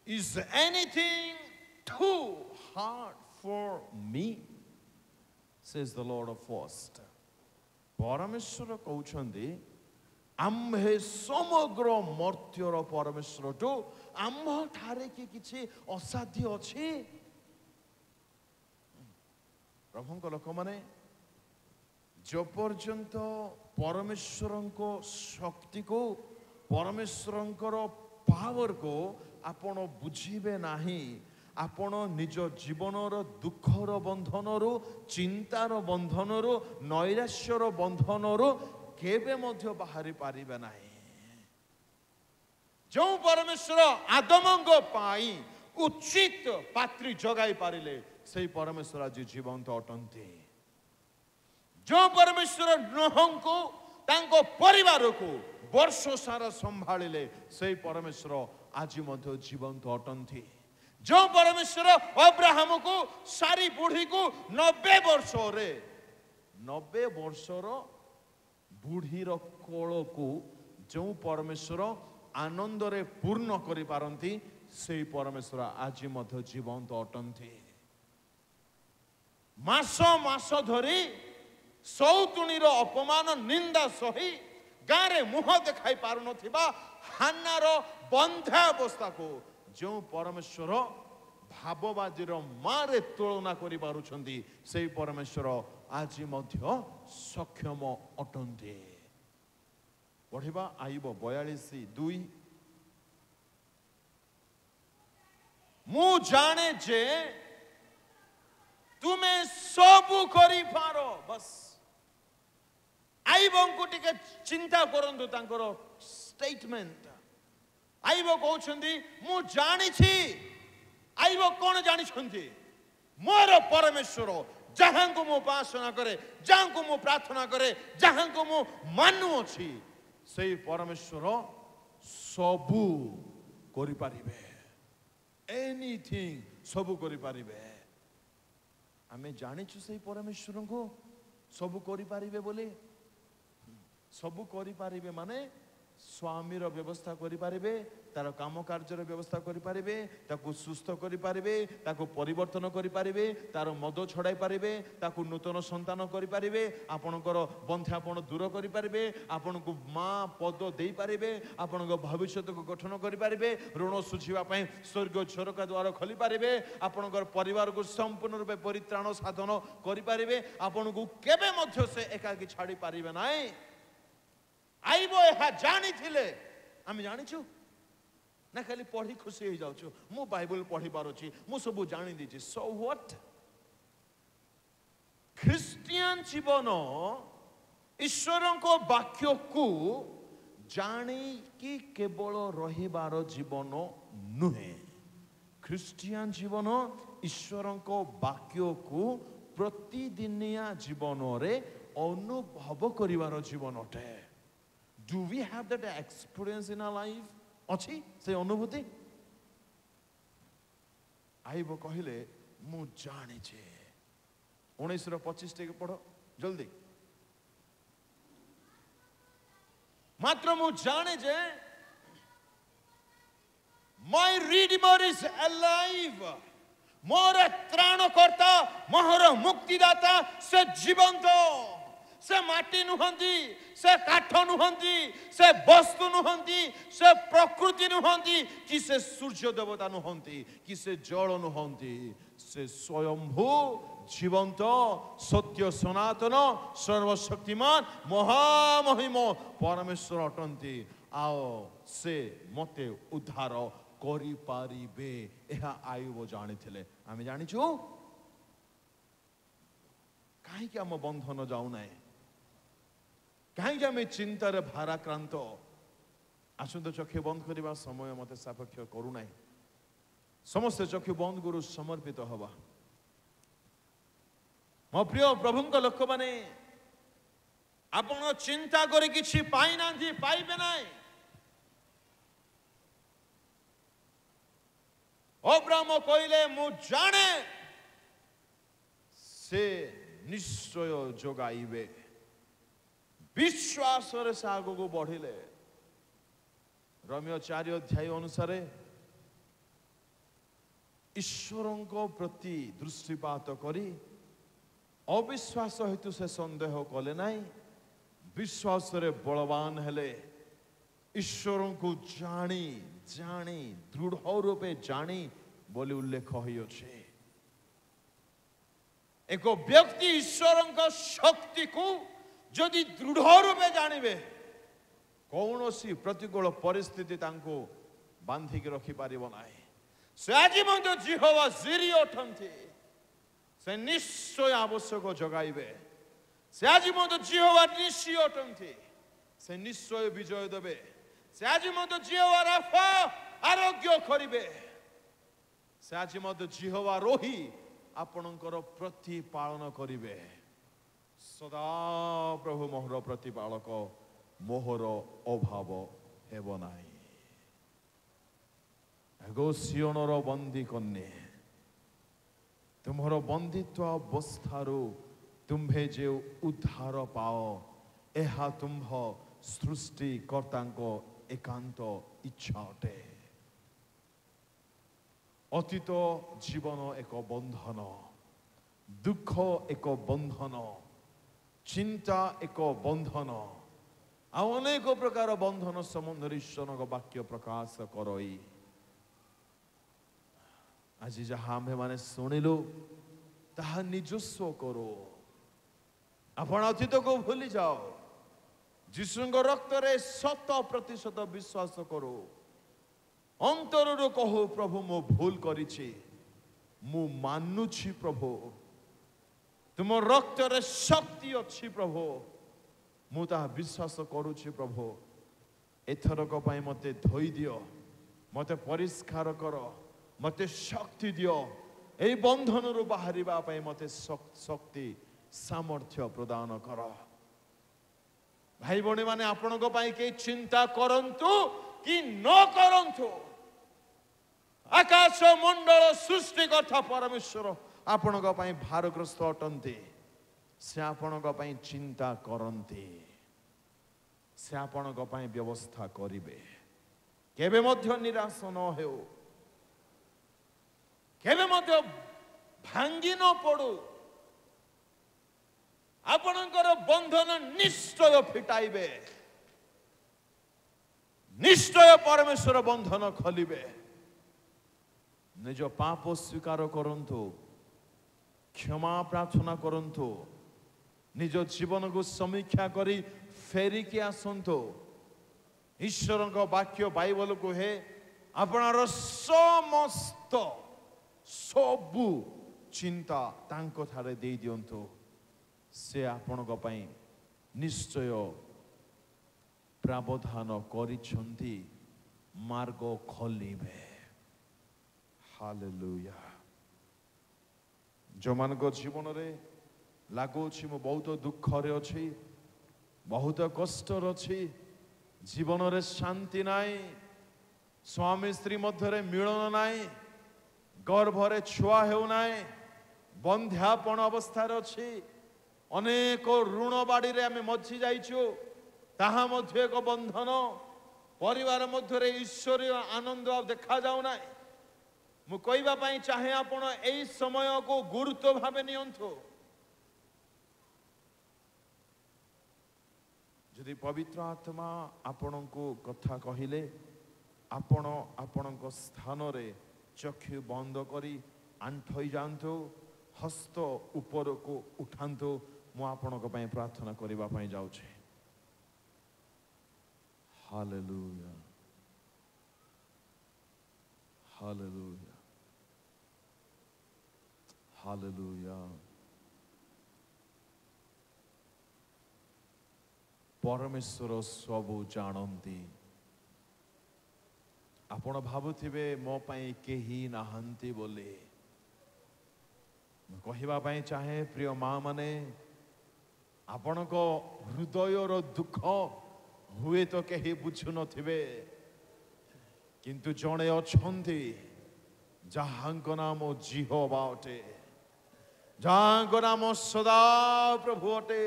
is anything too hard for me, says the Lord of hosts. ପରମେଶ୍ୱର କହୁଛନ୍ତି ଆମ୍ଭେ ସମଗ୍ର ମର୍ତ୍ତ୍ୟର ପରମେଶ୍ୱରଠୁ ଆମ୍ଭ ଠାରେ କି କିଛି ଅସାଧ୍ୟ ଅଛି? ପ୍ରଭୁଙ୍କ ଲୋକମାନେ, ଯେପର୍ଯ୍ୟନ୍ତ ପରମେଶ୍ୱରଙ୍କ ଶକ୍ତିକୁ, ପରମେଶ୍ୱରଙ୍କର ପାୱାରକୁ ଆପଣ ବୁଝିବେ ନାହିଁ, ଆପଣ ନିଜ ଜୀବନର ଦୁଃଖର ବନ୍ଧନରୁ, ଚିନ୍ତାର ବନ୍ଧନରୁ, ନୈରାଶ୍ୟର ବନ୍ଧନରୁ କେବେ ମଧ୍ୟ ବାହାରି ପାରିବେ ନାହିଁ। ଯେଉଁ ପରମେଶ୍ୱର ଆଦମଙ୍କ ପାଇଁ ଉଚିତ ପାତ୍ରୀ ଯୋଗାଇ ପାରିଲେ, ସେହି ପରମେଶ୍ୱର ଆଜି ଜୀବନ୍ତ ଅଟନ୍ତି। ଯେଉଁ ପରମେଶ୍ୱର ନୋହଙ୍କୁ, ତାଙ୍କ ପରିବାରକୁ ବର୍ଷ ସାରା ସମ୍ଭାଳିଲେ, ସେହି ପରମେଶ୍ୱର ଆଜି ମଧ୍ୟ ଜୀବନ୍ତ ଅଟନ୍ତି। ଯେଉଁ ପରମେଶ୍ୱର ଅବ୍ରାହମକୁ, ସାରି ବୁଢ଼ୀକୁ 90 ବର୍ଷରେ, 90 ବର୍ଷର ବୁଢ଼ୀର କୋଳକୁ ଯେଉଁ ପରମେଶ୍ୱର ଆନନ୍ଦରେ ପୂର୍ଣ୍ଣ କରିପାରନ୍ତି, ସେହି ପରମେଶ୍ୱର ଆଜି ମଧ୍ୟ ଜୀବନ୍ତ ଅଟନ୍ତି। ମାସ ମାସ ଧରି ସୌତୁଣୀର ଅପମାନ ନିନ୍ଦା ସହି ଗାଁରେ ମୁହଁ ଦେଖାଇ ପାରୁନଥିବା ହାନ୍ନାର ବନ୍ଧ୍ୟାବସ୍ଥାକୁ ଯେଉଁ ପରମେଶ୍ୱର ଭାବବାଦୀର ମାରେ ତୁଳନା କରିପାରୁଛନ୍ତି, ସେହି ପରମେଶ୍ୱର ଆଜି ମଧ୍ୟ ସକ୍ଷମ ଅଟନ୍ତି। ପଢ଼ିବା ଆଇବ 42:2। ମୁଁ ଜାଣେ ଯେ ତୁମେ ସବୁ କରିପାର। ବସ୍ ଆଇବଙ୍କୁ ଟିକେ ଚିନ୍ତା କରନ୍ତୁ ତାଙ୍କର ଷ୍ଟେଟମେଣ୍ଟ। ଆଇବ କହୁଛନ୍ତି ମୁଁ ଜାଣିଛି। ଆଇବ କଣ ଜାଣିଛନ୍ତି? ମୋର ପରମେଶ୍ୱର ଯାହାଙ୍କୁ ମୁଁ ଉପାସନା କରେ, ଯାହାଙ୍କୁ ମୁଁ ପ୍ରାର୍ଥନା କରେ, ଯାହାଙ୍କୁ ମୁଁ ମାନୁଅଛି, ସେହି ପରମେଶ୍ୱର ସବୁ କରିପାରିବେ। ଏନିଥିଙ୍ଗ, ସବୁ କରିପାରିବେ। ଆମେ ଜାଣିଛୁ ସେହି ପରମେଶ୍ୱରଙ୍କୁ ସବୁ କରିପାରିବେ ବୋଲି। ସବୁ କରିପାରିବେ ମାନେ ସ୍ୱାମୀର ବ୍ୟବସ୍ଥା କରିପାରିବେ, ତାର କାମ କାର୍ଯ୍ୟର ବ୍ୟବସ୍ଥା କରିପାରିବେ, ତାକୁ ସୁସ୍ଥ କରିପାରିବେ, ତାକୁ ପରିବର୍ତ୍ତନ କରିପାରିବେ, ତାର ମଦ ଛଡ଼ାଇ ପାରିବେ, ତାକୁ ନୂତନ ସନ୍ତାନ କରିପାରିବେ, ଆପଣଙ୍କର ବନ୍ଧ୍ୟାପଣ ଦୂର କରିପାରିବେ, ଆପଣଙ୍କୁ ମା ପଦ ଦେଇପାରିବେ, ଆପଣଙ୍କ ଭବିଷ୍ୟତକୁ ଗଠନ କରିପାରିବେ, ଋଣ ଶୁଝିବା ପାଇଁ ସ୍ୱର୍ଗ ଝରକା ଦ୍ୱାର ଖୋଲିପାରିବେ, ଆପଣଙ୍କର ପରିବାରକୁ ସମ୍ପୂର୍ଣ୍ଣ ରୂପେ ପରିତ୍ରାଣ ସାଧନ କରିପାରିବେ। ଆପଣଙ୍କୁ କେବେ ମଧ୍ୟ ସେ ଏକାକୀ ଛାଡ଼ି ପାରିବେ ନାହିଁ। ଆଇବ ଏହା ଜାଣିଥିଲେ। ଆମେ ଜାଣିଛୁ ନା ଖାଲି ପଢ଼ି ଖୁସି ହେଇଯାଉଛୁ? ମୁଁ ବାଇବଲ ପଢ଼ି ପାରୁଛି, ମୁଁ ସବୁ ଜାଣି ଦେଇଛି। Show what? ଖ୍ରୀଷ୍ଟିଆନ ଜୀବନ ଈଶ୍ୱରଙ୍କ ବାକ୍ୟକୁ ଜାଣିକି କେବଳ ରହିବାର ଜୀବନ ନୁହେଁ। ଖ୍ରୀଷ୍ଟିଆନ ଜୀବନ ଈଶ୍ୱରଙ୍କ ବାକ୍ୟକୁ ପ୍ରତିଦିନିଆ ଜୀବନରେ ଅନୁଭବ କରିବାର ଜୀବନ ଅଟେ। Do we have that experience in our life? ଅଛି ସେ ଅନୁଭୂତି? ଆଇବ କହିଲେ ମୁଁ ଜାଣିଛି। 19:25 ଟିକେ ପଢ଼ ଜଲ୍ଦି। ମାତ୍ର ମୁଁ ଜାଣେ ଯେ My Redeemer is alive. मोर त्राणकर्ता मोहर मुक्तिदाता से जीवंत से माटी नुहंती से काठ नुहंती से वस्तु नुहंती से प्रकृति नुहंती कि से सूर्य देवता नुहंती कि से जल नुहंती से स्वयंभू जीवंत सत्य सनातन सर्वशक्तिमान महामहिम परमेश्वर अटंती आओ से मते उद्धार करि पारिबे एहा आयुब जानिथिले आमे जानिछु काहे कि हम बंधन जाउ नै काहे कि हम चिंतार भाराक्रांत आसुंद चक्षु बंद करबा समय मते सापेक्ष करू नै समस्त चक्षु बंद गुरु समर्पित हवा मो प्रिय प्रभुଙ୍କ ଲୋକମାନେ आपण चिंता करी किछि पाइ नांथि पाइबे नै अब्राहम कहले मु जाने से निश्चय जोगाइबे विश्वास रे से आगो को बढ़िले रोमियो 4 अध्याय अनुसार ईश्वरଙ୍କ प्रति दृष्टिपात करी अविश्वास हेतु से संदेह कले नाई विश्वास रे बलवान हेले ईश्वर को जानी जानी दृढ़ रूपे जानी बोली उल्लेख होइछे एक व्यक्ति ईश्वर शक्ति को जदि दृढ़ रूपे जानिबे कौन सी प्रतिकूल परिस्थिति तांको बांधिक रखी पारिबो नाही से आज मध्य जिहोवा जिरी अटंती से निश्चय आवश्यक जगाइबे से आज मध्य जिहोवा निश्चय अटंती से निश्चय विजय देबे से आज मध्य जिहोवा राफा आरोग्य करिबे से आज मध्य जिहोवा रोही आपणकर प्रतिपालन करिबे सदा प्रभु मोहर प्रतिपालक मोहर अभाव हेबो नाही एगो सियोनर बंदी कन्ये तुम्हार बंदित्व अवस्थारू तुम्भे जे उद्धार पाओ एहा तुम्भ सृष्टिकर्तांको एकांत इच्छा अटे अतीत जीवन एक बंधन दुख एक बंधन चिंता एक बंधन अनेक प्रकार बंधन संबंध ईश्वर वाक्य प्रकाश करई आज जहाँ आम्भे माने शुणिलु ताहा निजस्व करो आपण अतीत को भूली जाओ जीशुଙ୍କ रक्तरे 100% विश्वास करो अंतरରୁ कहो प्रभु मो भूल करिछि मु मानुछि प्रभु तुम रक्तरे शक्ति अछि प्रभु मु ता विश्वास करूछि प्रभु एथरक पई मते धोई दियो मते परिष्कार करो मते शक्ति दियो ए बंधन रु बाहरिबा पई मते शक्ति सामर्थ्य प्रदान करो भाई बणी माने आपनको पई के चिंता करंतु कि न करंतु आकाश मंडल सृष्टिकर्ता परमेश्वर आपनको पई भारग्रस्त अटंती से आपनको पई चिंता करंती से आपनको पई व्यवस्था करिवे केबे मध्य निराश न हेउ केबे मध्य भांगी न पड़ू आपणकर बंधन निश्चय फिटाइबे निश्चय परमेश्वर बंधन खोलिबे निज पाप स्वीकार करंतु क्षमा प्रार्थना करंतु निज जीवन को समीक्षा करी फेरिकी आसंतु ईश्वर वाक्य बाइबल को हे आपणार समस्त सबु चिंता तांको थारे दे दियंतु से आपणक पई निश्चय प्रावधान करिछंती मार्ग खोलिबे हालेलुया जो मानक जीवन रे लागोछि मो बहुत दुख रे अछि बहुत कष्ट अछि जीवन रे शांति नाई स्वामी स्त्री मध्य रे मिलन नाई गर्भरे छुआ हेउ नाई बंध्यापन अवस्था अछि अनेक ऋण बाड़ी रे आमे मझी जाइछु ताहा मध्य एक बंधन परिवार मध्य ईश्वरीय आनंद देखा जाऊ ना मु कहबा पई चाहे आपण एई समय को गुरुत्व भावे नियंतु जदि पवित्र आत्मा आपण को कथा कहिले आपण आपणक स्थान रे चक्षु बंद करी आंठई जांतु हस्त ऊपर को उठांतु मु आपणक पई प्रार्थना करबा पई जाउ छे हालेलुया हालेलुया हालेलुया परमेश्वर सबु जानती आपण भावुथिबे मो पई केही नाहंती बोले कहवा पई चाहे प्रिय माँ माने आपण को हृदय रो दुख हुए तो कहीं बुझु नथिबे किंतु जणे अछंती जहांक नाम जिहोवा अटे जहांक नाम सदा प्रभु अटे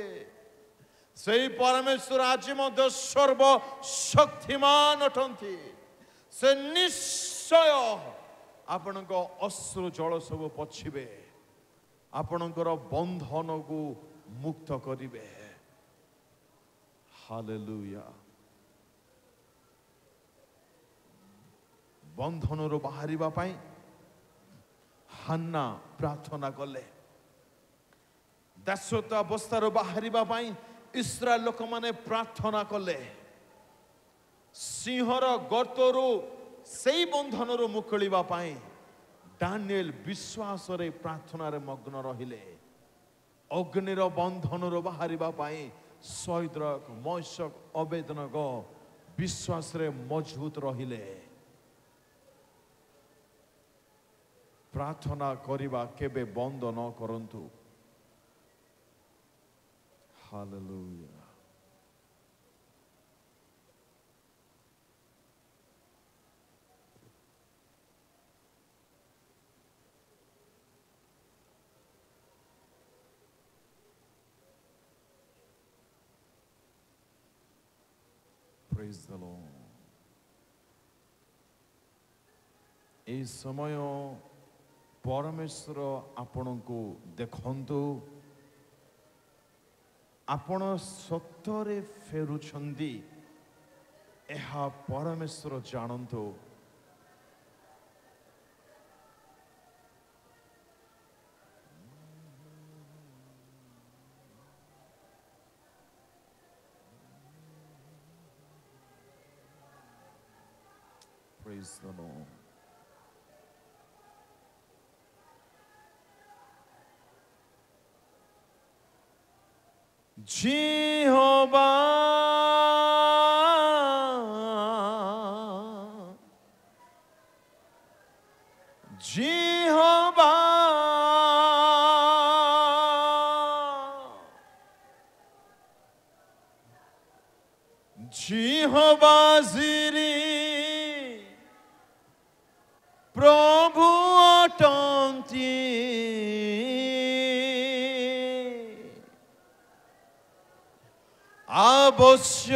से परमेश्वर आज मध्य सर्व शक्तिमान अटंती से निश्चय आपण को अश्रु जल सब पछिबे आपणकर बंधन को मुक्त करिबे हालेलुया बंधन रो बाहरिबा पई हन्ना प्रार्थना कले दासता अवस्था रो बाहरिबा पई इस्राएल लोक माने प्रार्थना कले सिंहर गर्तरु सेई बंधन रो मुकलिबा पई दानिएल विश्वास रे प्रार्थना रे मग्न रहिले अग्निर बंधन रो बाहरिबा पई सैद्रक मैशक अबेदनग विश्वास रे मजबूत रहिले प्रार्थना करिबा केबे बंद न करंतु हालेलुया Praise the Lord. ए समय परमेश्वर आपण को देखंतु आपण सत्तरे फेरुछंदी एहा परमेश्वर जानंतु Praise the Lord. Jehovah, Jehovah, Jehovah Ziri, Prabhu अटंती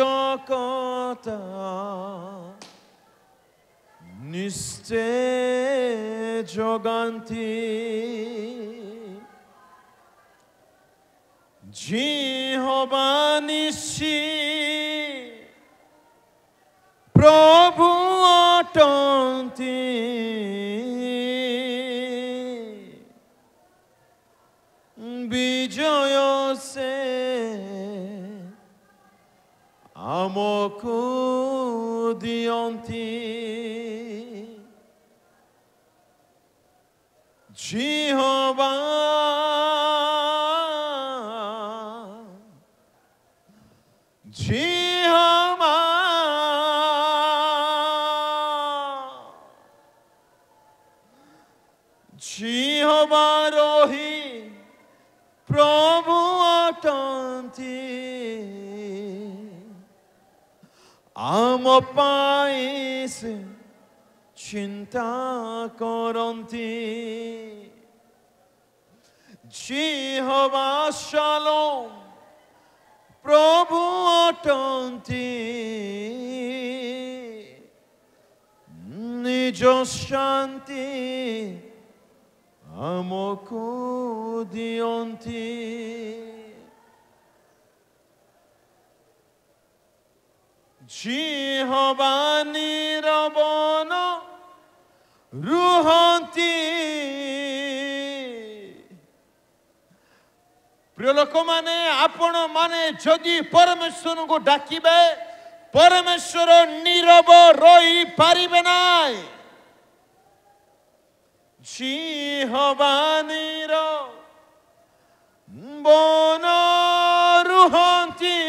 आवश्यकता निश्चय जगंती जिहोवा निशी प्रभु अटंती विजय से आमको दियंती जिहोवा जिहोवा जिहोवा रोही प्रभु अटंती आम पाई से चिंता करंती जिहोवा शालोम प्रभु अटंती ନିଜ ଶାନ୍ତି ଆମକୁ ଦିଅନ୍ତି। ଜିହବା ନିରବନ ରୁହନ୍ତି। ପ୍ରିୟ ଲୋକମାନେ, ଆପଣ ମାନେ ଯଦି ପରମେଶ୍ୱରଙ୍କୁ ଡାକିବେ, ପରମେଶ୍ୱର ନୀରବ ରହିପାରିବେ ନାହିଁ। ଜିହବା ନିରବନ ରୁହନ୍ତି।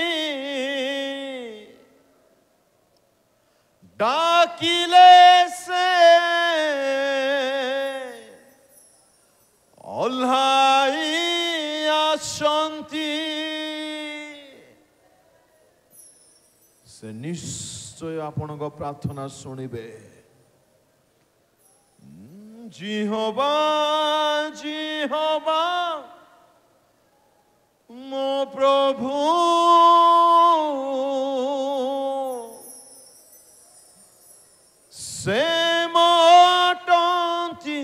ଡାକିଲେ ସେ ଓହ୍ଲାଇ ଆସନ୍ତି। ସେ ନିଶ୍ଚୟ ଆପଣଙ୍କ ପ୍ରାର୍ଥନା ଶୁଣିବେ। ଜିହବା ଜିହବା ମୋ ପ୍ରଭୁ, ସେ ମୋଟନ୍ତି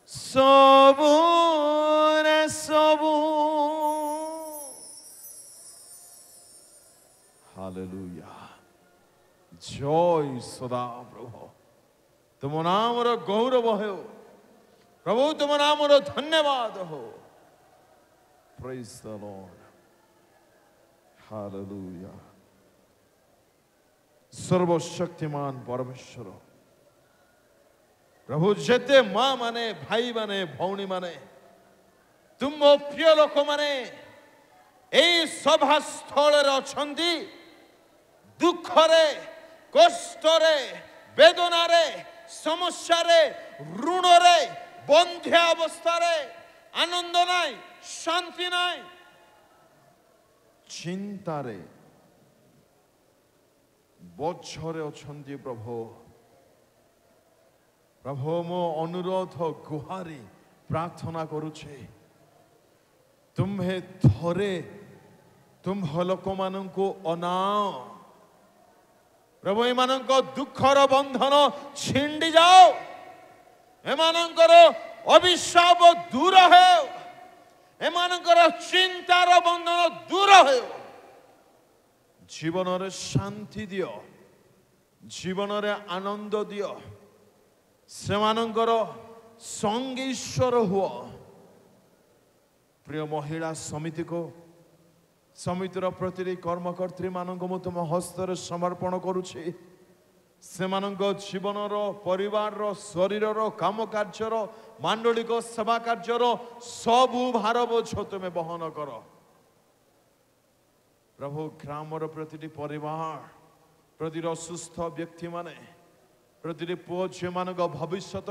ସବୁରେ ସବୁ। ହାଲେଲୁୟା। ଜୟ ସଦା ପ୍ରଭୁ। ତୁମ ନାମର ଗୌରବ ହେଉ ପ୍ରଭୁ, ତୁମ ନାମର ଧନ୍ୟବାଦ ହଉ। ପ୍ରେଜ୍ ଦ ଲର୍ଡ। ହାଲେଲୁୟା। ସର୍ବଶକ୍ତିମାନ ପରମେଶ୍ୱର ପ୍ରଭୁ, ଯେତେ ମା ମାନେ, ଭାଇ ମାନେ, ଭଉଣୀ ମାନେ, ତୁମ ପ୍ରିୟ ଲୋକମାନେ ଏହି ସଭାସ୍ଥଳରେ ଅଛନ୍ତି, ଦୁଃଖରେ, କଷ୍ଟରେ, ବେଦନାରେ, ସମସ୍ୟାରେ, ଋଣରେ, ବନ୍ଧ୍ୟା ଅବସ୍ଥାରେ, ଆନନ୍ଦ ନାହିଁ, ଶାନ୍ତି ନାହିଁ, ଚିନ୍ତାରେ, ବୋଝରେ ଅଛନ୍ତି ପ୍ରଭୁ। ପ୍ରଭୁ, ମୋ ଅନୁରୋଧ ଗୁହାରି ପ୍ରାର୍ଥନା କରୁଛି, ତୁମ୍ଭେ ଥରେ ତୁମ୍ଭ ଲୋକମାନଙ୍କୁ ଅନାଅ ପ୍ରଭୁ। ଏମାନଙ୍କ ଦୁଃଖର ବନ୍ଧନ ଛିଣ୍ଡି ଯାଉ, ଏମାନଙ୍କର ଅଭିଶାପ ଦୂର ହେଉ, ଏମାନଙ୍କର ଚିନ୍ତାର ବନ୍ଧନ ଦୂର ହେଉ। ଜୀବନରେ ଶାନ୍ତି ଦିଅ, ଜୀବନରେ ଆନନ୍ଦ ଦିଅ, ସେମାନଙ୍କର ସଙ୍ଗୀଶ୍ୱର ହୁଅ। ପ୍ରିୟ ମହିଳା ସମିତିକୁ, ସମିତିର ପ୍ରତିଟି କର୍ମକର୍ତ୍ରୀ ମାନଙ୍କୁ ମୁଁ ତୁମ ହସ୍ତରେ ସମର୍ପଣ କରୁଛି। ସେମାନଙ୍କ ଜୀବନର, ପରିବାରର, ଶରୀରର, କାମ କାର୍ଯ୍ୟର, ମାଣ୍ଡଳିକ ସେବା କାର୍ଯ୍ୟର ସବୁ ଭାର ବୋଝ ତୁମେ ବହନ କର ପ୍ରଭୁ। ଗ୍ରାମର ପ୍ରତିଟି ପରିବାର, ପ୍ରତିଟି ଅସୁସ୍ଥ ବ୍ୟକ୍ତି ମାନେ, ପ୍ରତିଟି ପୁଅ ଝିଅମାନଙ୍କ ଭବିଷ୍ୟତ,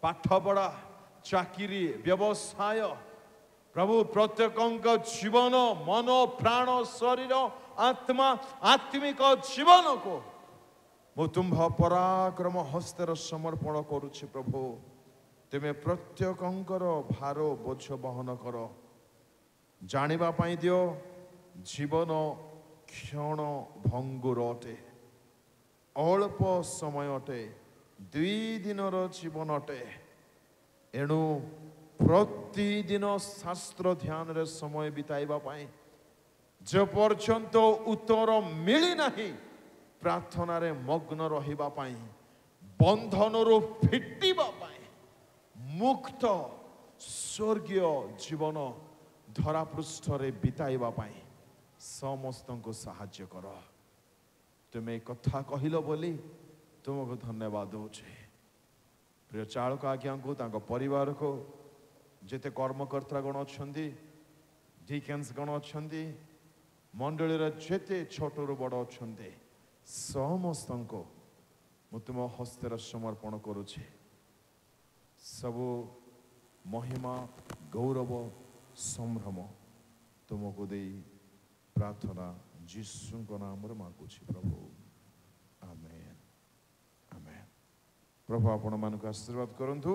ପାଠପଢ଼ା, ଚାକିରି, ବ୍ୟବସାୟ ପ୍ରଭୁ, ପ୍ରତ୍ୟେକଙ୍କ ଜୀବନ, ମନ, ପ୍ରାଣ, ଶରୀର, ଆତ୍ମା, ଆତ୍ମିକ ଜୀବନକୁ ମୁଁ ତୁମ୍ଭ ପରାକ୍ରମ ହସ୍ତରେ ସମର୍ପଣ କରୁଛି ପ୍ରଭୁ। ତୁମେ ପ୍ରତ୍ୟେକଙ୍କର ଭାର ବୋଝ ବହନ କର। ଜାଣିବା ପାଇଁ ଦିଅ, ଜୀବନ କ୍ଷଣ ଭଙ୍ଗୁର ଅଟେ, ଅଳ୍ପ ସମୟ ଅଟେ, 2 ଦିନର ଜୀବନ ଅଟେ। ଏଣୁ ପ୍ରତିଦିନ ଶାସ୍ତ୍ର ଧ୍ୟାନରେ ସମୟ ବିତାଇବା ପାଇଁ, ଯେ ପର୍ଯ୍ୟନ୍ତ ଉତ୍ତର ମିଳିନାହିଁ ପ୍ରାର୍ଥନାରେ ମଗ୍ନ ରହିବା ପାଇଁ, ବନ୍ଧନରୁ ଫିଟିବା ପାଇଁ, ମୁକ୍ତ ସ୍ୱର୍ଗୀୟ ଜୀବନ ଧରାପୃଷ୍ଠରେ ବିତାଇବା ପାଇଁ ସମସ୍ତଙ୍କୁ ସାହାଯ୍ୟ କର। ତୁମେ ଏ କଥା କହିଲ ବୋଲି ତୁମକୁ ଧନ୍ୟବାଦ ଦେଉଛି। ପ୍ରିୟ ଚାଳକ ଆଜ୍ଞାଙ୍କୁ, ତାଙ୍କ ପରିବାରକୁ, ଯେତେ କର୍ମକର୍ତ୍ତା ଗଣ ଅଛନ୍ତି, ଡିକେନ୍ସ ଗଣ ଅଛନ୍ତି, ମଣ୍ଡଳୀର ଯେତେ ଛୋଟରୁ ବଡ଼ ଅଛନ୍ତି, ସମସ୍ତଙ୍କୁ ମୁଁ ତୁମ ହସ୍ତରେ ସମର୍ପଣ କରୁଛି। ସବୁ ମହିମା, ଗୌରବ, ସମ୍ଭ୍ରମ ତୁମକୁ ଦେଇ ପ୍ରାର୍ଥନା ଯୀଶୁଙ୍କ ନାମରେ ମାଗୁଛି ପ୍ରଭୁ। ଆମେନ୍, ଆମେନ୍। ପ୍ରଭୁ ଆପଣମାନଙ୍କୁ ଆଶୀର୍ବାଦ କରନ୍ତୁ।